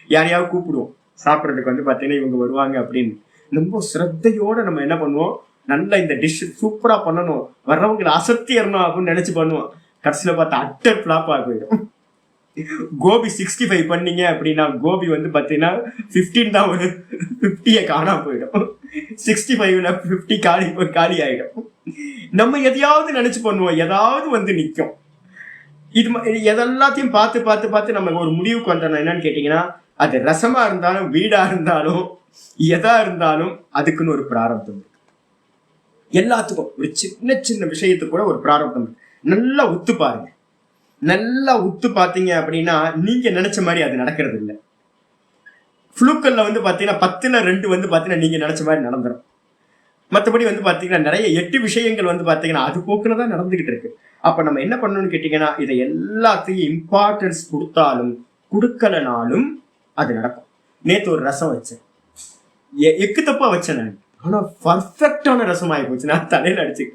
யாரையாவது கூப்பிடுவோம் சாப்பிட்றதுக்கு வந்து பாத்தீங்கன்னா இவங்க வருவாங்க அப்படின்னு ரொம்ப சிரத்தையோட நம்ம என்ன பண்ணுவோம், நல்லா இந்த டிஷ் சூப்பரா பண்ணணும், வர்றவங்களை அசத்திடணும் அப்படின்னு நினைச்சு பண்ணுவோம். கடைசியில பார்த்தா அட்டர் ஃபிளாப்பா போயிடும். கோபி 65 பண்ணீங்க அப்படின்னா கோபி வந்து பாத்தீங்கன்னா 15 தான் ஒரு 50 காணாம போயிடும். 65ல 50 காலி ஆயிடும். நம்ம எதையாவது நினைச்சு பண்ணுவோம், ஏதாவது வந்து நிக்கும். இது எதெல்லாத்தையும் பார்த்து பார்த்து பார்த்து நம்ம ஒரு முடிவுக்கு வந்தோம். என்னன்னு கேட்டீங்கன்னா, அது ரசமா இருந்தாலும் வீடா இருந்தாலும் எதா இருந்தாலும் அதுக்குன்னு ஒரு பிராரப்தம் இருக்கு. எல்லாத்துக்கும் ஒரு சின்ன சின்ன விஷயத்துக்கு கூட ஒரு பிராரப்தம் இருக்கு. நல்லா உத்து பாருங்க. நல்லா உத்து பாத்தீங்க அப்படின்னா நீங்க நினைச்ச மாதிரி அது நடக்கிறது இல்லை. ஃப்ளூக்கல்ல வந்து பாத்தீங்கன்னா 10ல 2 வந்து பாத்தீங்கன்னா நீங்க நினைச்ச மாதிரி நடந்துடும். மற்றபடி வந்து பாத்தீங்கன்னா நிறைய 8 விஷயங்கள் வந்து பாத்தீங்கன்னா அது போக்குலதான் நடந்துகிட்டு இருக்கு. அப்ப நம்ம என்ன பண்ணணும்னு கேட்டீங்கன்னா, இதை எல்லாத்தையும் இம்பார்ட்டன்ஸ் கொடுத்தாலும் கொடுக்கலனாலும் அது நடக்கும். நேத்து ஒரு ரசம் வச்சேன், எக்கு தப்பா வச்சேன் நான், ஆனா பர்ஃபெக்டான ரசம் ஆகி போச்சு. நான் தலையில அடிச்சு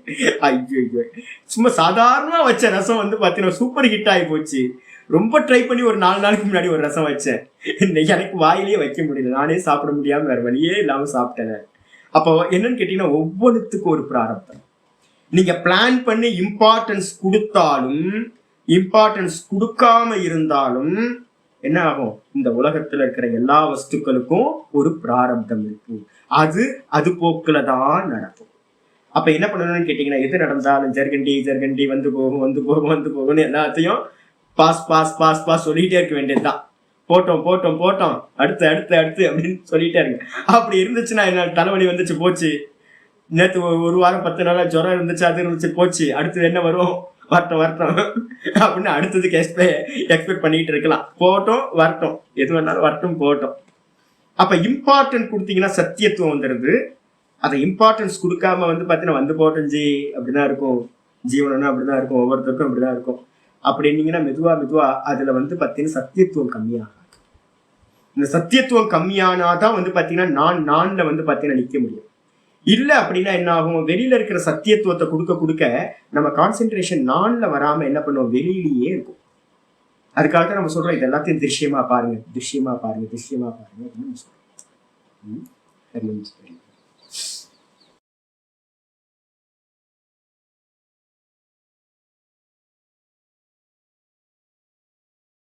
ஐயோ, சும்மா சாதாரணமா வச்ச ரசம் வந்து பாத்தீங்கன்னா சூப்பர் ஹிட் ஆகி போச்சு. ரொம்ப ட்ரை பண்ணி ஒரு 4 நாளுக்கு முன்னாடி ஒரு ரசம் வச்சேன், எனக்கு வாயிலேயே வைக்க முடியல, நானே சாப்பிட முடியாம வேற வழியே இல்லாம சாப்பிட்டேன். அப்போ என்னன்னு கேட்டீங்கன்னா, ஒவ்வொன்றுத்துக்கும் ஒரு பிராரப்தம். நீங்க பிளான் பண்ணி இம்பார்ட்டன்ஸ் கொடுத்தாலும் இம்பார்ட்டன்ஸ் கொடுக்காம இருந்தாலும் என்ன ஆகும், இந்த உலகத்துல இருக்கிற எல்லா வஸ்துக்களுக்கும் ஒரு பிராரப்தம் இருக்கு. அது போக்குல தான் நடக்கும். அப்ப என்ன பண்ணணும்னு கேட்டீங்கன்னா, எது நடந்தாலும் ஜர்கண்டி வந்து போகும்னு எல்லாத்தையும் பாஸ் பாஸ் பாஸ் பாஸ் சொல்லிட்டே இருக்க வேண்டியதுதான். போட்டோம் அடுத்து அப்படின்னு சொல்லிட்டே இருங்க. அப்படி இருந்துச்சுன்னா என்ன, தலைவலி வந்துச்சு போச்சு, நேற்று ஒரு வாரம் 10 நாளா ஜுரம் இருந்துச்சு, அது இருந்துச்சு போச்சு, அடுத்தது என்ன வரும், வரட்டும் அப்படின்னு அடுத்ததுக்கு எக்ஸ்பெக்ட் பண்ணிட்டு இருக்கலாம். போட்டோம் வரட்டும், எது வேணாலும் வரட்டும் போட்டோம். அப்ப இம்பார்ட்டன்ட் கொடுத்தீங்கன்னா சத்தியத்துவம் வந்துடுது. அதை இம்பார்ட்டன்ஸ் கொடுக்காம வந்து பாத்தீங்கன்னா வந்து போட்டோம் ஜி அப்படிதான் இருக்கும், ஜீவனம்னா அப்படிதான் இருக்கும், ஒவ்வொருத்தருக்கும் அப்படிதான் இருக்கும். அப்படின்னீங்கன்னா மெதுவா அதுல வந்து பாத்தீங்கன்னா சத்தியத்துவம் கம்மியாகும். இந்த சத்தியத்துவம் கம்மியானாதான் வந்து பாத்தீங்கன்னா நான்ல வந்து பாத்தீங்கன்னா நிக்க முடியும். இல்ல அப்படின்னா என்ன ஆகும், வெளியில இருக்கிற சத்தியத்துவத்தை கொடுக்க நம்ம கான்சென்ட்ரேஷன் நான்ல வராம என்ன பண்ணுவோம், வெளியிலேயே இருக்கும். அதுக்காக தான் நம்ம சொல்றோம், இது எல்லாத்தையும் திருஷ்யமா பாருங்க அப்படின்னு சொல்றோம்.